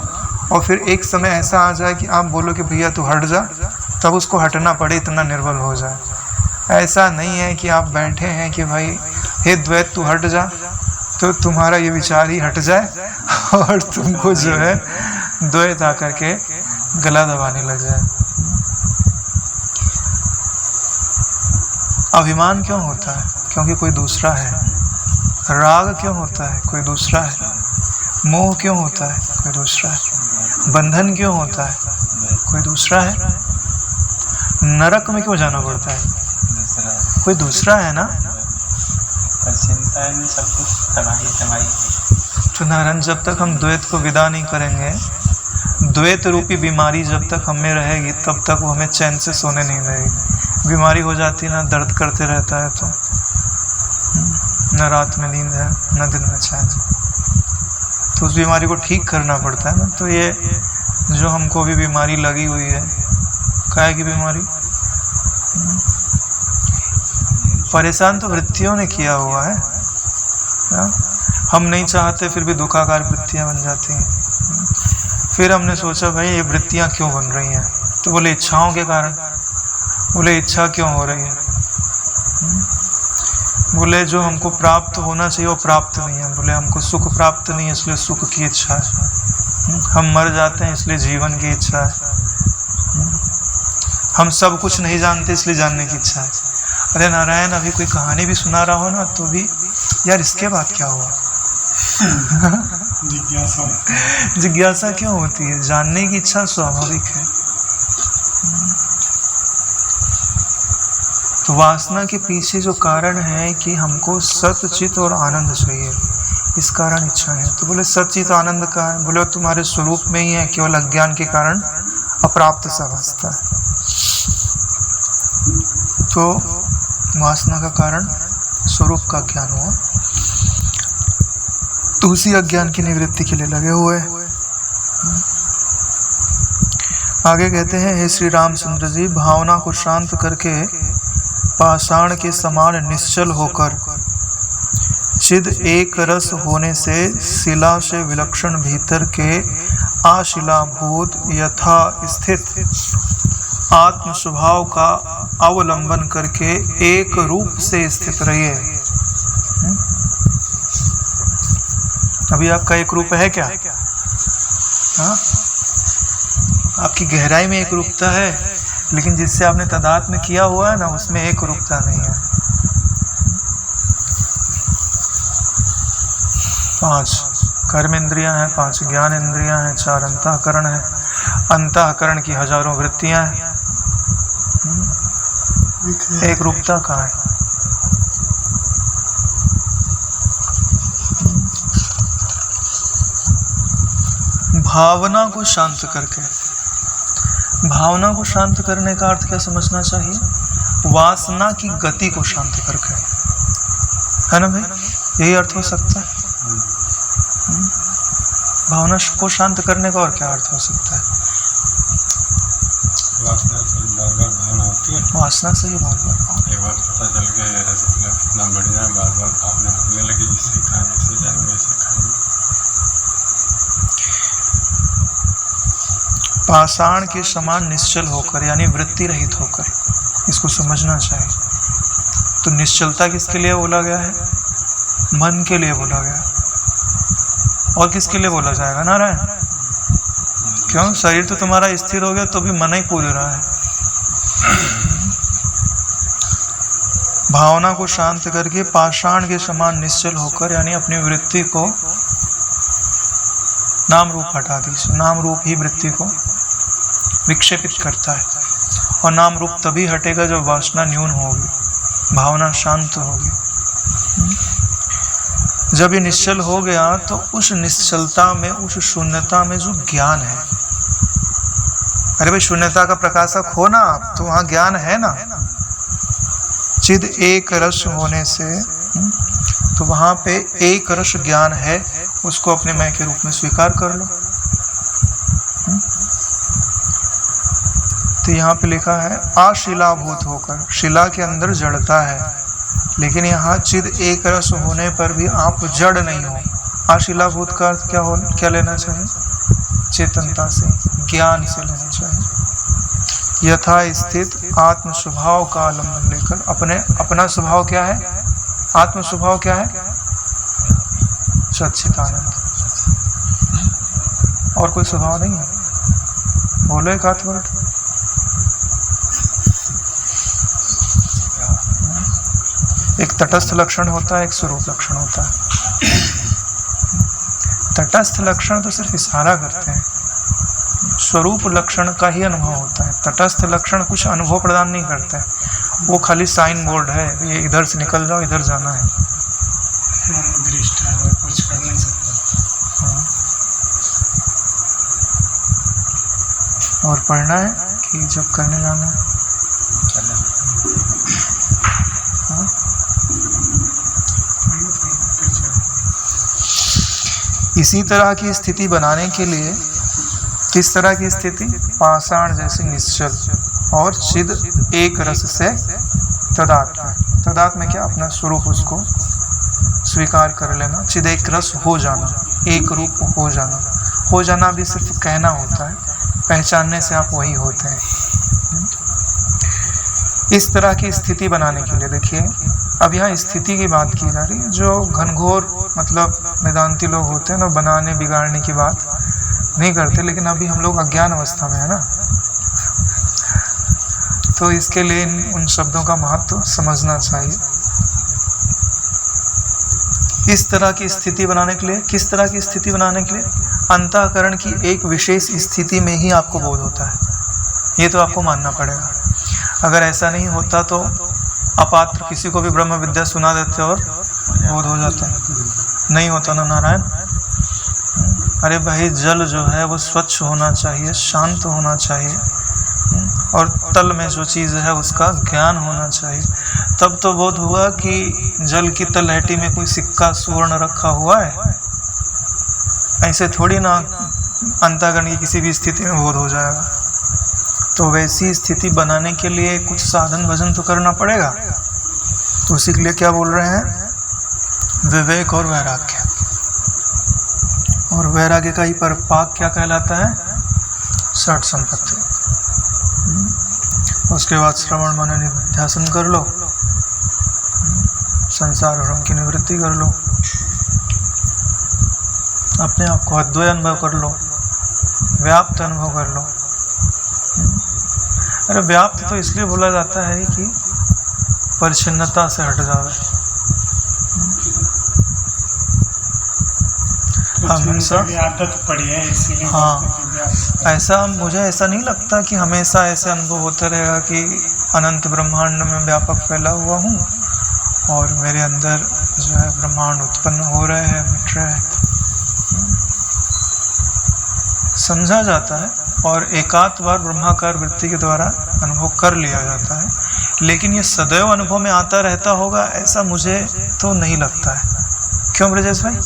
और फिर एक समय ऐसा आ जाए कि आप बोलो कि भैया तू हट जा, तब उसको हटना पड़े, इतना निर्बल हो जाए। ऐसा नहीं है कि आप बैठे हैं कि भाई हे द्वैत तू हट जा, तो तुम्हारा ये विचार ही हट जाए और तुमको जो है द्वैत आकर के गला दबाने लग जाए। अभिमान क्यों होता है? क्योंकि कोई दूसरा है। राग क्यों होता है? कोई दूसरा है। मोह क्यों होता है? कोई दूसरा है। बंधन क्यों होता है? कोई दूसरा है। नरक में क्यों जाना पड़ता है? कोई दूसरा है ना। चिंता है, सब कुछ तबाही तबाही। तो नारायण, जब तक हम द्वैत को विदा नहीं करेंगे, द्वैत रूपी बीमारी जब तक हम में रहेगी, तब तक वो हमें चैन से सोने नहीं देगी। बीमारी हो जाती है ना, दर्द करते रहता है, तो न रात में नींद है न दिन में चैन। तो उस बीमारी को ठीक करना पड़ता है ना। तो ये जो हमको भी बीमारी लगी हुई है, काहे की बीमारी? परेशान तो वृत्तियों ने किया हुआ है ना? हम नहीं चाहते फिर भी दुखाकार वृत्तियां बन जाती हैं। फिर हमने सोचा भाई ये वृत्तियां क्यों बन रही हैं? तो बोले इच्छाओं के कारण। बोले इच्छा क्यों हो रही है? बोले जो हमको प्राप्त होना चाहिए वो प्राप्त नहीं है। बोले हमको सुख प्राप्त नहीं है, इसलिए सुख की इच्छा है। हम मर जाते हैं इसलिए जीवन की इच्छा है। हम सब कुछ नहीं जानते इसलिए जानने की इच्छा है। अरे नारायण, अभी कोई कहानी भी सुना रहा हो ना, तो भी यार इसके बाद क्या हुआ? जिज्ञासा क्यों होती है? जानने की इच्छा स्वाभाविक है। तो वासना के पीछे जो कारण है कि हमको सत्य, चित और आनंद चाहिए, इस कारण इच्छा है। तो बोले सत्य, चित, आनंद का है। बोले तुम्हारे स्वरूप में ही है, केवल अज्ञान के कारण अप्राप्त सा वास्ता है। तो वासना का कारण स्वरूप का ज्ञान हुआ, तो उसी अज्ञान की निवृत्ति के लिए लगे हुए। आगे कहते हैं, हे श्री रामचंद्र जी, भावना को शांत करके पाषाण के समान निश्चल होकर चिद एक रस होने से शिला से विलक्षण भीतर के आशिलाभूत यथा स्थित आत्म स्वभाव का अवलंबन करके एक रूप से स्थित रहिए। अभी आपका एक रूप है क्या? हाँ, आपकी गहराई में एक रूपता है, लेकिन जिससे आपने तादात्म्य किया हुआ है ना, उसमें एक रूपता नहीं है। 5 कर्म इंद्रियां हैं, 5 ज्ञान इंद्रियां हैं, 4 अंतःकरण है। अंतःकरण की हजारों वृत्तियां हैं, एक रूपता कहाँ है? भावना को शांत करके। भावना को शांत करने का अर्थ क्या समझना चाहिए? वासना की गति को शांत करके, है ना भाई? यही अर्थ हो सकता है। भावना को शांत करने का और क्या अर्थ हो सकता है? वासना से ही भावना। एक बार पता चल गया ये रसगुल्ला कितना बढ़िया है, बार बार भावना होने लगी जिससे खाने से जाएंगे वैसे खाएंगे। पाषाण के समान निश्चल होकर यानी वृत्ति रहित होकर, इसको समझना चाहिए। तो निश्चलता किसके लिए बोला गया है? मन के लिए बोला गया। और किसके लिए बोला जाएगा? नारायण। क्यों? शरीर तो तुम्हारा स्थिर हो गया तो भी मन ही पूज रहा है। भावना को शांत करके पाषाण के समान निश्चल होकर यानी अपनी वृत्ति को नाम रूप हटा दीजिए। नाम रूप ही वृत्ति को विक्षेपित करता है, और नाम रूप तभी हटेगा जब वासना न्यून होगी, भावना शांत होगी। जब ये निश्चल हो गया तो उस निश्चलता में, उस शून्यता में जो ज्ञान है, अरे भाई शून्यता का प्रकाशक हो ना आप, तो वहां ज्ञान है ना। चिद एक रस होने से तो वहां पे एक रस ज्ञान है, उसको अपने मैं के रूप में स्वीकार कर लो। तो यहाँ पे लिखा है अशिलाभूत होकर, शिला के अंदर जड़ता है, लेकिन यहाँ चिद एक रस होने पर भी आप जड़ नहीं हो। अशिलाभूत का अर्थ क्या लेना चाहिए? चेतनता से, ज्ञान से लेना चाहिए। यथा स्थित आत्म स्वभाव का आलम्बन लेकर, अपना स्वभाव क्या है? आत्म स्वभाव क्या है? सच्चिदानंद। और कोई स्वभाव नहीं है। बोलो एक आध वर्ड। एक तटस्थ लक्षण होता है, एक स्वरूप लक्षण होता है। तटस्थ लक्षण तो सिर्फ इशारा करते हैं, स्वरूप लक्षण का ही अनुभव होता है। तटस्थ लक्षण कुछ अनुभव प्रदान नहीं करते हैं, वो खाली साइन बोर्ड है, ये इधर से निकल जाओ, इधर जाना है। दृष्ट है, वो कुछ कर नहीं सकता। और पढ़ना है कि जब करने जाना है? इसी तरह की स्थिति बनाने के लिए, किस तरह की स्थिति? पाषाण जैसे निश्चल और चिद एक रस से तदात्म। तदात्म क्या? अपना स्वरूप उसको स्वीकार कर लेना। चिद एक रस हो जाना, एक रूप हो जाना। हो जाना भी सिर्फ कहना होता है, पहचानने से आप वही होते हैं। इस तरह की स्थिति बनाने के लिए देखिए, अब यहाँ स्थिति की बात की जा रही है। जो घनघोर मतलब वेदांती लोग होते हैं ना, बनाने बिगाड़ने की बात नहीं करते, लेकिन अभी हम लोग अज्ञान अवस्था में है ना, तो इसके लिए उन शब्दों का महत्व समझना चाहिए। इस तरह की स्थिति बनाने के लिए, किस तरह की स्थिति बनाने के लिए? अंतःकरण की एक विशेष स्थिति में ही आपको बोध होता है, ये तो आपको मानना पड़ेगा। अगर ऐसा नहीं होता तो अपात्र किसी को भी ब्रह्म विद्या सुना देते और बोध हो जाता है, नहीं होता ना नारायण। अरे भाई जल जो है वो स्वच्छ होना चाहिए, शांत होना चाहिए, और तल में जो चीज़ है उसका ज्ञान होना चाहिए, तब तो बोध हुआ कि जल की तलहटी में कोई सिक्का सुवर्ण रखा हुआ है। ऐसे थोड़ी ना अंतःकरण की किसी भी स्थिति में बोध हो जाएगा। तो वैसी स्थिति बनाने के लिए कुछ साधन भजन तो करना पड़ेगा। तो उसी के लिए क्या बोल रहे हैं? विवेक और वैराग्य। और वैराग्य का ही परिपाक क्या कहलाता है? षट संपत्ति। उसके बाद श्रवण मनन निध्यासन कर लो, संसार भ्रम की निवृत्ति कर लो, अपने आप को अद्वैत अनुभव कर लो, व्याप्त अनुभव कर लो। अरे व्याप्त तो इसलिए बोला जाता है कि परिच्छिन्नता से हट जावे। हमेशा आदत पड़ी है इसीलिए। हाँ, ऐसा मुझे ऐसा नहीं लगता कि हमेशा ऐसे अनुभव होता रहेगा कि अनंत ब्रह्मांड में व्यापक फैला हुआ हूँ और मेरे अंदर जो है ब्रह्मांड उत्पन्न हो रहे हैं, मिट रहे हैं। समझा जाता है और एकाध बार ब्रह्माकार वृत्ति के द्वारा अनुभव कर लिया जाता है, लेकिन ये सदैव अनुभव में आता रहता होगा ऐसा मुझे तो नहीं लगता है। क्यों ब्रजेश भाई?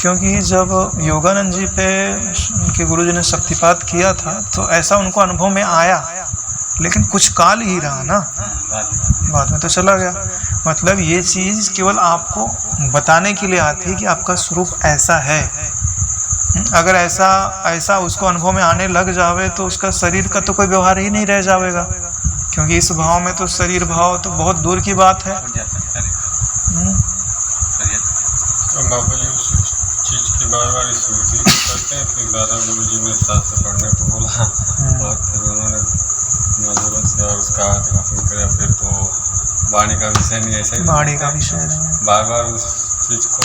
क्योंकि जब योगानंद जी पे उनके गुरुजी ने शक्तिपात किया था तो ऐसा उनको अनुभव में आया, लेकिन कुछ काल ही रहा ना, बाद में तो चला गया। मतलब ये चीज़ केवल आपको बताने के लिए आती है कि आपका स्वरूप ऐसा है। अगर ऐसा उसको अनुभव में आने लग जावे तो उसका शरीर का तो कोई व्यवहार ही नहीं रह जाएगा, क्योंकि इस भाव में तो शरीर भाव तो बहुत दूर की बात है। तो बाबा जी उस चीज़ की बार स्मृति करते हैं। फिर दादा गुरु जी ने शास्त्र पढ़ने को बोला और फिर उन्होंने नजरों से और उसका हाथ किया। फिर तो वाणी का विषय नहीं, ऐसा ही वाणी का विषय नहीं, बार बार उस चीज़ को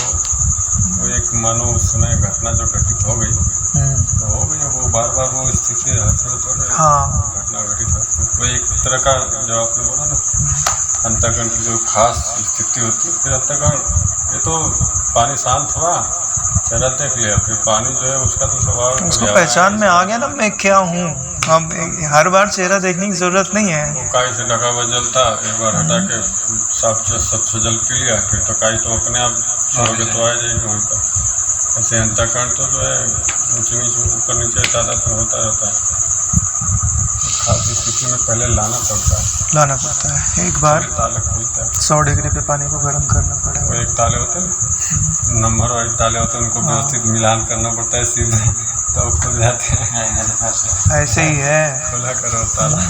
वो एक मानो उस समय घटना जो घटित हो गई तो हो गई, वो बार बार वो स्थिति हाँ घटना घटित हो। वो एक तरह का जो आपने बोला ना अंतःकरण की जो खास स्थिति होती है। फिर अंतःकरण ये तो पानी शांत हुआ, चेहरा देख लिया, फिर पानी जो है उसका तो स्वभाव उसको पहचान में आ गया ना मैं क्या हूँ। अब हर बार चेहरा देखने की जरूरत नहीं है। वो काई से ढका हुआ जल था, एक बार हटा के साफ स्वच्छ जल पी लिया, फिर तो काई तो अपने आप सरोगे तो आ जाएगी वहीं पर। ऐसे अंतःकरण तो जो है ऊँची नीचे ऊपर नीचे ज़्यादा तो होता रहता है। खास स्थिति में पहले लाना पड़ता है। एक बार ताले खोलते हैं, 100 डिग्री पे पानी को गर्म करना पड़ेगा। वो एक ताले होते हैं नंबर वाइज ताले होते हैं, उनको व्यवस्थित मिलान करना पड़ता है सीधे तो खुल जाते हैं। ऐसे ही है, खुला करो ताला।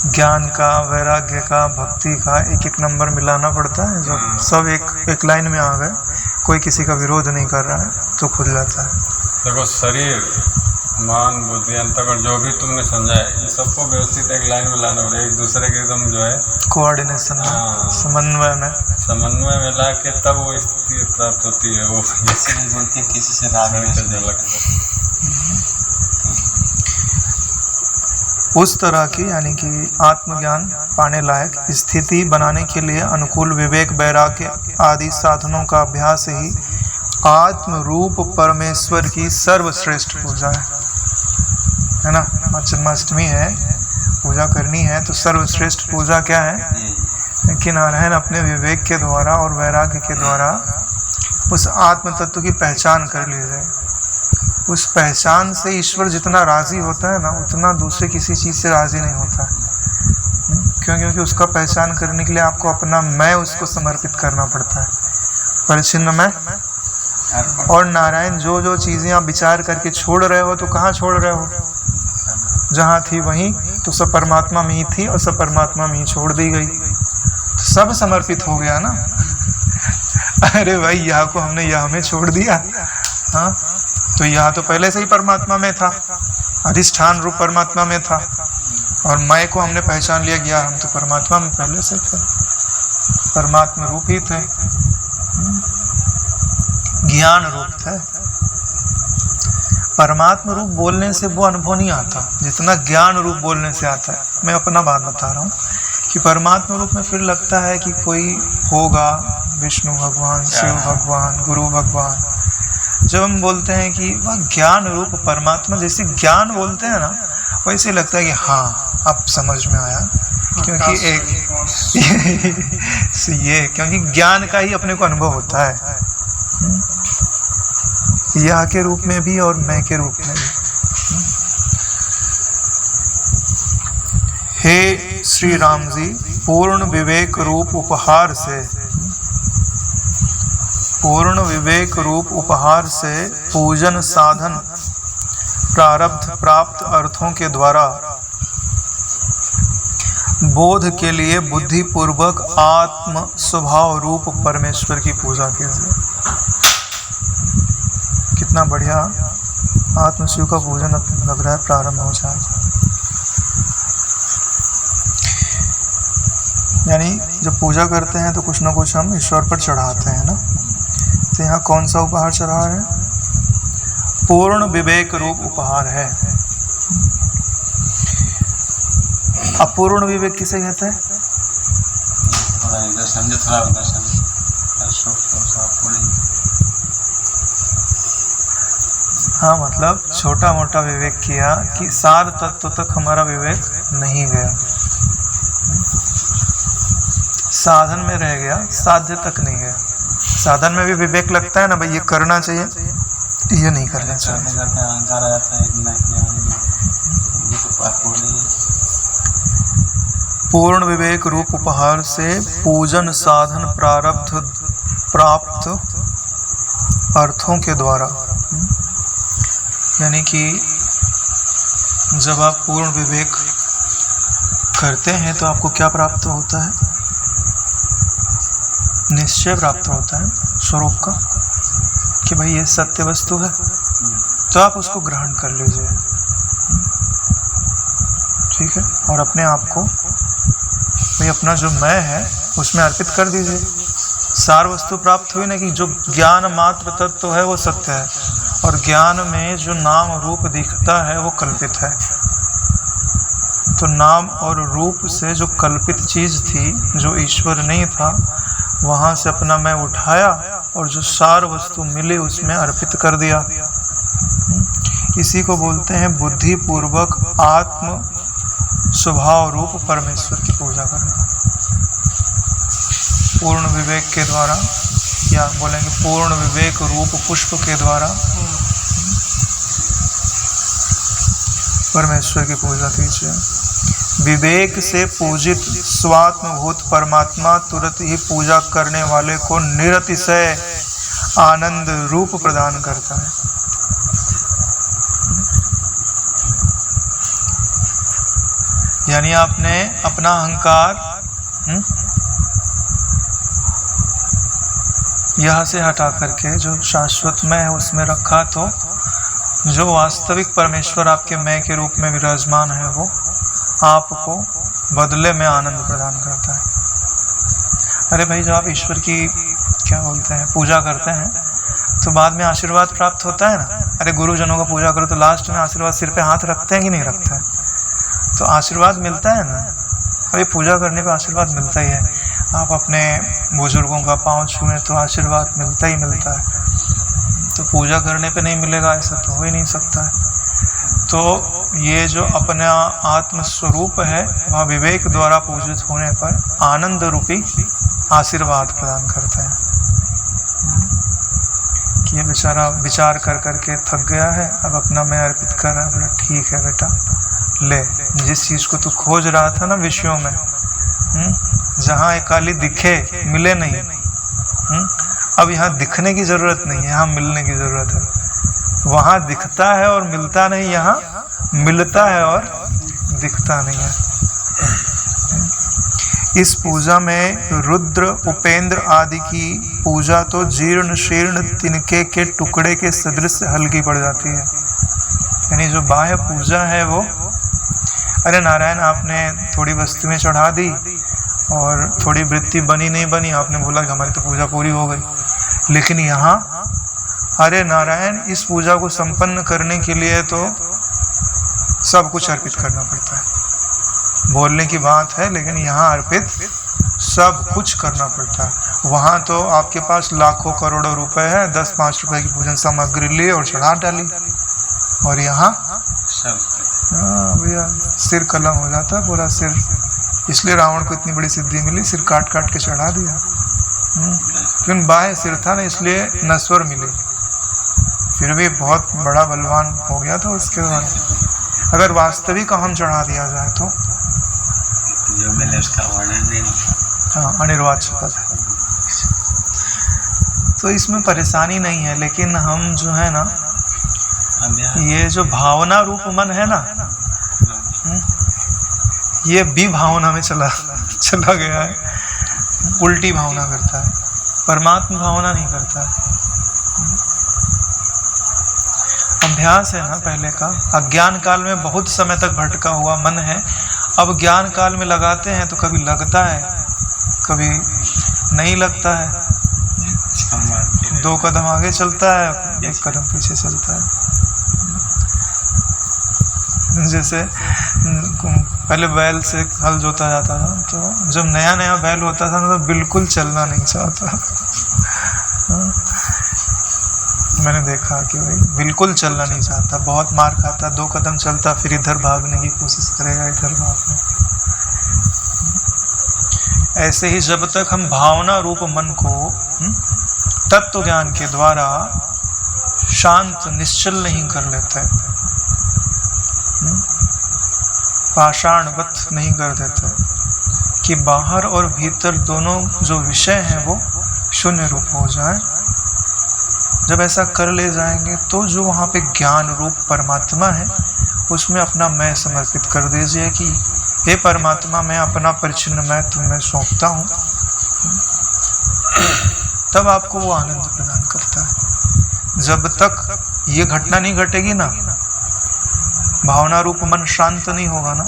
ज्ञान का, वैराग्य का, भक्ति का एक एक नंबर मिलाना पड़ता है। जब सब एक लाइन में आ गए, कोई किसी का विरोध नहीं कर रहा है तो खुल जाता है। देखो शरीर मान बुद्धि अंतःकरण जो भी तुमने समझा है ये सबको व्यवस्थित एक लाइन में लाना पड़ेगा, एक दूसरे के एकदम जो है कोऑर्डिनेशन, समन्वय में ला के तब वो स्थिति प्राप्त होती है। वो बोलती है किसी से राग नहीं उस तरह की यानी कि आत्मज्ञान पाने लायक स्थिति बनाने के लिए अनुकूल विवेक, वैराग्य आदि साधनों का अभ्यास ही आत्म रूप परमेश्वर की सर्वश्रेष्ठ पूजा है ना। आज जन्माष्टमी है, पूजा करनी है तो सर्वश्रेष्ठ पूजा क्या है कि नारायण अपने विवेक के द्वारा और वैराग्य के द्वारा उस आत्म तत्व की पहचान कर लीजिए। उस पहचान से ईश्वर जितना राजी होता है ना उतना दूसरे किसी चीज़ से राजी नहीं होता है। क्यों? क्योंकि उसका पहचान करने के लिए आपको अपना मैं उसको समर्पित करना पड़ता है, परिचिन्न मैं। और नारायण जो जो चीज़ें आप विचार करके छोड़ रहे हो तो कहाँ छोड़ रहे हो? जहाँ थी वहीं, तो सब परमात्मा में ही थी और सब परमात्मा में ही छोड़ दी गई, तो सब समर्पित हो गया ना। अरे भाई यहाँ को हमने यहाँ में छोड़ दिया, हाँ तो यहाँ तो पहले से ही परमात्मा में था, अधिष्ठान रूप परमात्मा में था, और मैं को हमने पहचान लिया गया हम तो परमात्मा में पहले से थे, परमात्मा रूप ही थे, ज्ञान रूप थे। परमात्मा रूप बोलने से वो अनुभव नहीं आता जितना ज्ञान रूप बोलने से आता है। मैं अपना बात बता रहा हूँ कि परमात्मा रूप में फिर लगता है कि कोई होगा, विष्णु भगवान, शिव भगवान, गुरु भगवान। जब हम बोलते हैं कि वह ज्ञान रूप परमात्मा, जैसे ज्ञान बोलते हैं ना वैसे लगता है कि हाँ अब समझ में आया, क्योंकि क्योंकि ज्ञान का ही अपने को अनुभव होता है, या के रूप में भी और मैं के रूप में भी। हे श्री राम जी, पूर्ण विवेक रूप उपहार से, पूर्ण विवेक रूप उपहार से पूजन साधन प्रारब्ध प्राप्त अर्थों के द्वारा बोध के लिए बुद्धि पूर्वक आत्म स्वभाव रूप परमेश्वर की पूजा कीजिए। कितना बढ़िया आत्मशिव का पूजन लग रहा है प्रारंभ हो जाए। यानी जब पूजा करते हैं तो कुछ ना कुछ हम ईश्वर पर चढ़ाते हैं ना, तो यहाँ कौन सा उपहार चढ़ा रहे हैं? पूर्ण विवेक रूप उपहार है। अपूर्ण विवेक किसे कहते हैं? हाँ, मतलब छोटा मोटा विवेक किया कि सार तत्व तक हमारा विवेक नहीं गया, साधन में रह गया, साध्य तक नहीं गया। साधन में भी विवेक लगता है ना भाई, ये करना चाहिए, ये नहीं करना चाहिए। पूर्ण विवेक रूप उपहार से पूजन साधन प्राप्त अर्थों के द्वारा, यानी कि जब आप पूर्ण विवेक करते हैं तो आपको क्या प्राप्त होता है? निश्चय प्राप्त होता है स्वरूप का कि भाई ये सत्य वस्तु है, तो आप उसको ग्रहण कर लीजिए, ठीक है, और अपने आप को भाई अपना जो मैं है उसमें अर्पित कर दीजिए। सार वस्तु प्राप्त हुई ना कि जो ज्ञान मात्र तत्व है वो सत्य है, और ज्ञान में जो नाम रूप दिखता है वो कल्पित है। तो नाम और रूप से जो कल्पित चीज थी, जो ईश्वर नहीं था, वहां से अपना मैं उठाया और जो सार वस्तु मिली उसमें अर्पित कर दिया। इसी को बोलते हैं बुद्धि पूर्वक आत्म स्वभाव रूप परमेश्वर की पूजा करना। पूर्ण विवेक के द्वारा, या बोलेंगे पूर्ण विवेक रूप पुष्प के द्वारा परमेश्वर की पूजा कीजिए। विवेक से पूजित स्वात्मभूत परमात्मा तुरंत ही पूजा करने वाले को निरतिशय आनंद रूप प्रदान करता है। यानी आपने अपना अहंकार यहाँ से हटा करके जो शाश्वत मैं है उसमें रखा, तो जो वास्तविक परमेश्वर आपके मैं के रूप में विराजमान है वो आपको बदले में आनंद प्रदान करता है। अरे भाई, जब आप ईश्वर की क्या बोलते हैं पूजा करते हैं तो बाद में आशीर्वाद प्राप्त होता है ना। अरे गुरुजनों का पूजा करो तो लास्ट में आशीर्वाद सिर पे हाथ रखते हैं कि नहीं रखते हैं? तो आशीर्वाद मिलता है ना। अरे पूजा करने पे आशीर्वाद मिलता ही है। आप अपने बुजुर्गों का पाँव छुएं तो आशीर्वाद मिलता ही मिलता है। तो पूजा करने पे नहीं मिलेगा ऐसा तो हो ही नहीं सकता है। तो ये जो अपना आत्म स्वरूप है वह विवेक द्वारा पूजित होने पर आनंद रूपी आशीर्वाद प्रदान करते हैं कि ये बेचारा विचार कर करके थक गया है, अब अपना मैं अर्पित कर रहा है। बोला ठीक है बेटा, ले, जिस चीज़ को तू खोज रहा था ना विषयों में, जहाँ एकाली दिखे मिले नहीं, अब यहाँ दिखने की ज़रूरत नहीं है, यहाँ मिलने की ज़रूरत है। वहाँ दिखता है और मिलता नहीं, यहाँ मिलता है और दिखता नहीं है। इस पूजा में रुद्र उपेंद्र आदि की पूजा तो जीर्ण शीर्ण तिनके के टुकड़े के सदृश हल्की पड़ जाती है। यानी जो बाह्य पूजा है वो, अरे नारायण आपने थोड़ी वस्तुएं चढ़ा दी और थोड़ी वृत्ति बनी नहीं बनी, आपने बोला कि हमारी तो पूजा पूरी हो गई। लेकिन यहाँ अरे नारायण, इस पूजा को संपन्न करने के लिए तो सब कुछ अर्पित करना पड़ता है। बोलने की बात है लेकिन यहाँ अर्पित सब कुछ करना पड़ता है। वहाँ तो आपके पास लाखों करोड़ों रुपए है, 10-5 रुपए की पूजन सामग्री ली और चढ़ा डाली, और यहाँ भैया सिर कलम हो जाता है पूरा सिर। इसलिए रावण को इतनी बड़ी सिद्धि मिली, सिर काट काट के चढ़ा दिया। क्यों? बाह्य सिर था ना, इसलिए नश्वर मिली, फिर भी बहुत बड़ा बलवान हो गया था उसके बाद। अगर वास्तविक हम चढ़ा दिया जाए तो जो मिले उसका वर्णन नहीं। हाँ, अनिर्वाच्य पद है, तो इसमें परेशानी नहीं है। लेकिन हम जो है ना, ये जो भावना रूप मन है ना, ये विभावना में चला गया है, उल्टी भावना करता है, परमात्मा भावना नहीं करता है। अभ्यास है ना पहले का, अज्ञान काल में बहुत समय तक भटका हुआ मन है, अब ज्ञान काल में लगाते हैं तो कभी लगता है कभी नहीं लगता है। 2 कदम आगे चलता है, 1 कदम पीछे चलता है। जैसे पहले बैल से हल जोता जाता था, तो जब नया नया बैल होता था ना तो बिल्कुल चलना नहीं चाहता। मैंने देखा कि भाई बिल्कुल चलना नहीं चाहता, बहुत मार खाता, 2 कदम चलता फिर इधर भागने की कोशिश करेगा, इधर भागने। ऐसे ही जब तक हम भावना रूप मन को तत्व ज्ञान के द्वारा शांत निश्चल नहीं कर लेते, पाषाणवत नहीं कर देते, कि बाहर और भीतर दोनों जो विषय हैं वो शून्य रूप हो जाए। जब ऐसा कर ले जाएंगे तो जो वहाँ पे ज्ञान रूप परमात्मा है उसमें अपना मैं समर्पित कर दीजिए कि हे परमात्मा, मैं अपना परिचिन्न मैं तुम्हें सौंपता हूँ। तब आपको वो आनंद प्रदान करता है। जब तक ये घटना नहीं घटेगी ना, भावना रूप मन शांत नहीं होगा ना,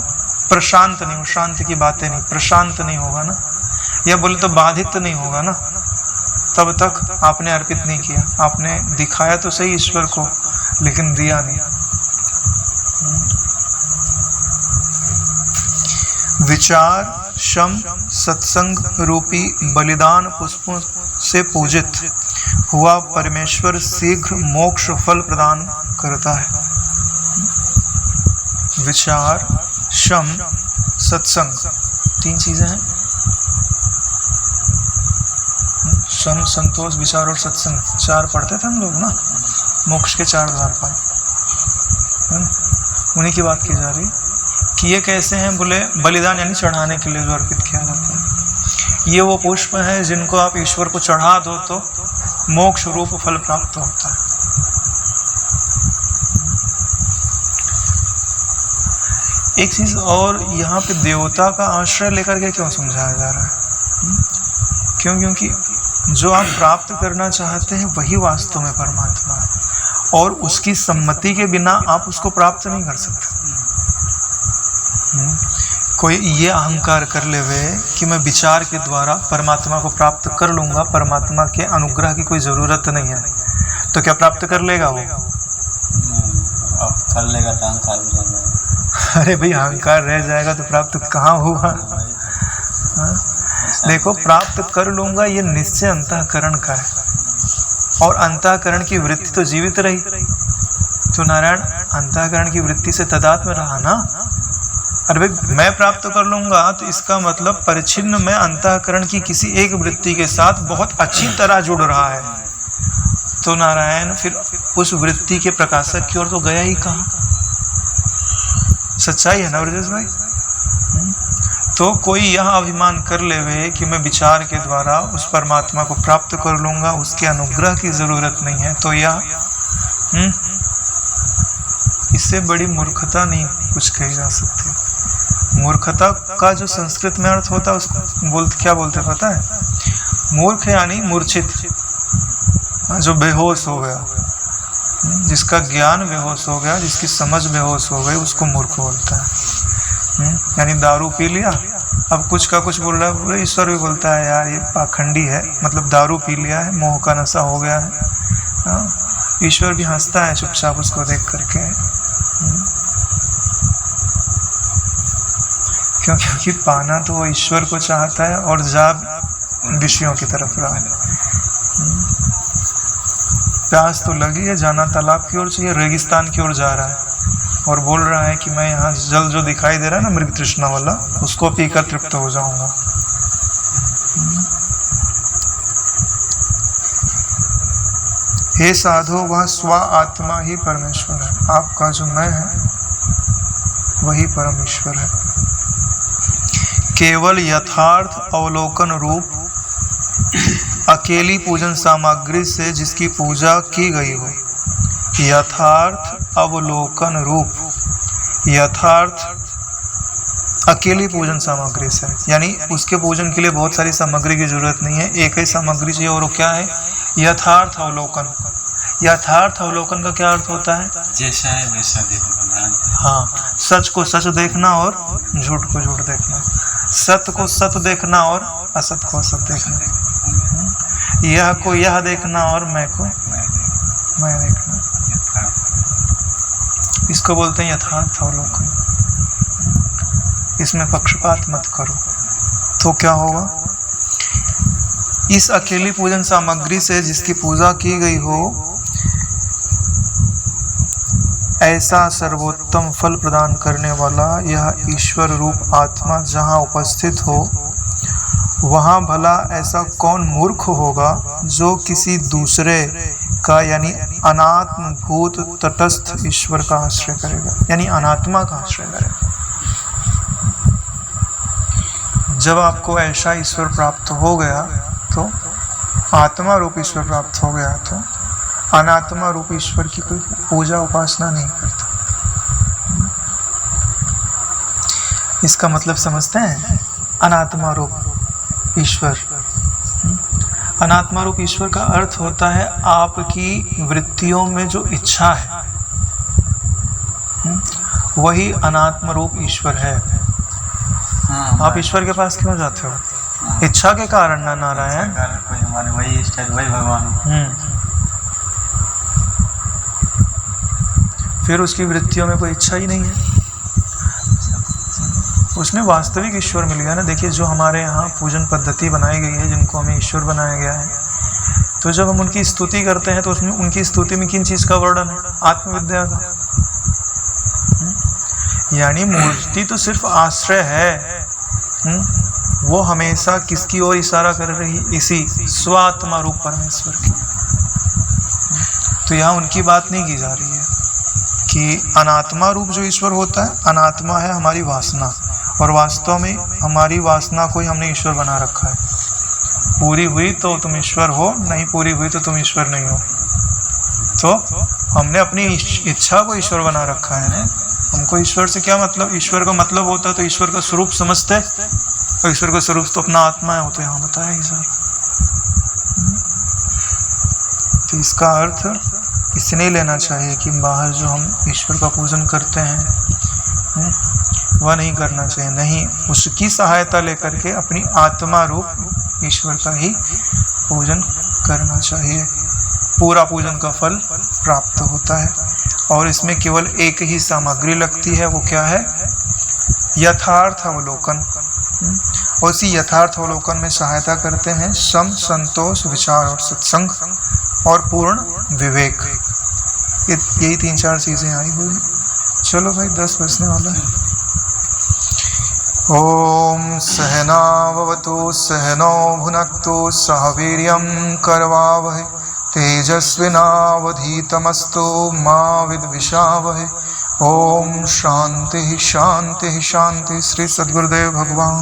प्रशांत नहीं हो, शांति की बातें नहीं, प्रशांत नहीं होगा ना, या बोले तो बाधित नहीं होगा ना, तब तक आपने अर्पित नहीं किया। आपने दिखाया तो सही ईश्वर को, लेकिन दिया नहीं। विचार, शम, सत्संग रूपी बलिदान पुष्पों से पूजित हुआ परमेश्वर शीघ्र मोक्ष फल प्रदान करता है। विचार, शम, सत्संग, 3 चीजें हैं। शम, संतोष, विचार और सत्संग, 4 पढ़ते थे हम लोग ना, मोक्ष के 4 द्वार पर, उन्हीं की बात की जा रही कि ये कैसे हैं। बोले बलिदान यानी चढ़ाने के लिए जो अर्पित किया जाता है। ये वो पुष्प हैं जिनको आप ईश्वर को चढ़ा दो तो मोक्ष रूप फल प्राप्त होता है। एक चीज और, यहाँ पे देवता का आश्रय लेकर के क्यों समझाया जा रहा है? क्यों? क्योंकि जो आप प्राप्त करना चाहते हैं वही वास्तव में परमात्मा है, और उसकी सम्मति के बिना आप उसको प्राप्त नहीं कर सकते। कोई ये अहंकार कर ले वे कि मैं विचार के द्वारा परमात्मा को प्राप्त कर लूंगा, परमात्मा के अनुग्रह की कोई जरूरत नहीं है, तो क्या प्राप्त कर लेगा वो? अब कर लेगा तो अहंकार भी रह जाएगा। अरे भाई, अहंकार रह जाएगा तो प्राप्त कहाँ हुआ? देखो, प्राप्त कर लूंगा ये निश्चय अंतःकरण का है, और अंतःकरण की वृत्ति तो जीवित रही। तो नारायण अंतःकरण की वृत्ति से तदात्म रहा ना। अरे भाई, मैं प्राप्त कर लूंगा तो इसका मतलब परिच्छिन्न मैं अंतःकरण की किसी एक वृत्ति के साथ बहुत अच्छी तरह जुड़ रहा है। तो नारायण फिर उस वृत्ति के प्रकाशक की ओर तो गया ही कहाँ? सच्चाई है ना ब्रजेश भाई। तो कोई यह अभिमान कर लेवे कि मैं विचार के द्वारा उस परमात्मा को प्राप्त कर लूंगा, उसके अनुग्रह की जरूरत नहीं है, तो यह इससे बड़ी मूर्खता नहीं कुछ कही जा सकती। मूर्खता का जो संस्कृत में अर्थ होता है उसको क्या बोलते पता है? मूर्ख यानी मूर्छित, जो बेहोश हो गया, जिसका ज्ञान बेहोश हो गया, जिसकी समझ बेहोश हो गई, उसको मूर्ख बोलता है। यानी दारू पी लिया, अब कुछ का कुछ बोल रहा है। ईश्वर भी बोलता है यार ये पाखंडी है, मतलब दारू पी लिया है, मोह का नशा हो गया है। ईश्वर भी हंसता है चुपचाप उसको देख करके। क्योंकि पाना तो वो ईश्वर को चाहता है और जा विषयों की तरफ रहा है। प्यास तो लगी है, जाना तालाब की ओर चाहिए, रेगिस्तान की ओर जा रहा है और बोल रहा है कि मैं यहाँ जल जो दिखाई दे रहा है ना, मृग तृष्णा वाला, उसको पीकर तृप्त हो जाऊंगा। हे साधो, वह स्व आत्मा ही परमेश्वर है। आपका जो मैं है वही परमेश्वर है। केवल यथार्थ अवलोकन रूप अकेली पूजन सामग्री से जिसकी पूजा की गई हो, यथार्थ अवलोकन रूप, यथार्थ अकेली पूजन सामग्री से, यानी उसके पूजन के लिए बहुत सारी सामग्री की जरूरत नहीं है, एक ही सामग्री चाहिए, और वो क्या है? यथार्थ अवलोकन। यथार्थ अवलोकन का क्या अर्थ होता है? जैसा है वैसा देखना। हाँ, सच को सच देखना और झूठ को झूठ देखना, सत्य को सत्य देखना और असत को असत देखना, यह को यह देखना और मैं को मैं देखना। इसको बोलते हैं यथार्थ अवलोकन। इसमें पक्षपात मत करो। तो क्या होगा? इस अकेली पूजन सामग्री से जिसकी पूजा की गई हो, ऐसा सर्वोत्तम फल प्रदान करने वाला यह ईश्वर रूप आत्मा जहाँ उपस्थित हो, वहाँ भला ऐसा कौन मूर्ख होगा जो किसी दूसरे का यानी अनात्म भूत तटस्थ ईश्वर का आश्रय करेगा, यानी अनात्मा का आश्रय करेगा। जब आपको ऐसा ईश्वर प्राप्त हो गया तो आत्मा रूप ईश्वर प्राप्त हो गया तो अनात्मा रूप ईश्वर की कोई पूजा उपासना नहीं करता। इसका मतलब समझते हैं? अनात्मा रूप ईश्वर, अनात्मा रूप ईश्वर का अर्थ होता है आपकी वृत्तियों में जो इच्छा है वही अनात्म रूप ईश्वर है। आप ईश्वर के पास क्यों जाते हो? इच्छा के कारण ना नारायण। कोई हमारे वही इष्ट है, वही भगवान। फिर उसकी वृत्तियों में कोई इच्छा ही नहीं है, उसने वास्तविक ईश्वर मिल गया ना। देखिए जो हमारे यहाँ पूजन पद्धति बनाई गई है, जिनको हमें ईश्वर बनाया गया है, तो जब हम उनकी स्तुति करते हैं तो उसमें उनकी स्तुति में किन चीज़ का वर्णन है? आत्मविद्या का। यानी मूर्ति तो सिर्फ आश्रय है, वो हमेशा किसकी ओर इशारा कर रही? इसी स्वात्मा रूप परमेश्वर की। तो यहाँ उनकी बात नहीं की जा रही है कि अनात्मा रूप जो ईश्वर होता है, अनात्मा है हमारी वासना, और वास्तव में हमारी वासना को ही हमने ईश्वर बना रखा है। पूरी हुई तो तुम ईश्वर हो, नहीं पूरी हुई तो तुम ईश्वर नहीं हो। तो हमने अपनी इच्छा को ईश्वर बना रखा है ना। हमको ईश्वर से क्या मतलब? ईश्वर का मतलब होता है तो ईश्वर का स्वरूप समझते, और ईश्वर का स्वरूप तो अपना आत्मा है, होता है यहाँ बताया ही सर। तो इसका अर्थ इसे नहीं लेना चाहिए कि बाहर जो हम ईश्वर का पूजन करते हैं वह नहीं करना चाहिए। नहीं, उसकी सहायता लेकर के अपनी आत्मा रूप ईश्वर का ही पूजन करना चाहिए। पूरा पूजन का फल प्राप्त होता है। और इसमें केवल एक ही सामग्री लगती है, वो क्या है? यथार्थ अवलोकन। और इसी यथार्थ अवलोकन में सहायता करते हैं सम, संतोष, विचार और सत्संग और पूर्ण विवेक। यही 3-4 चीज़ें आई हुई। चलो भाई 10 बजने वाला है। ओम सहनाववतु सहनौ भुनक्तु सह वीर्यं करवावहै तेजस्विनावधीतमस्तु मा विद्विषावहै। ओम शांति शांति शांति। श्री सद्गुरुदेव भगवान।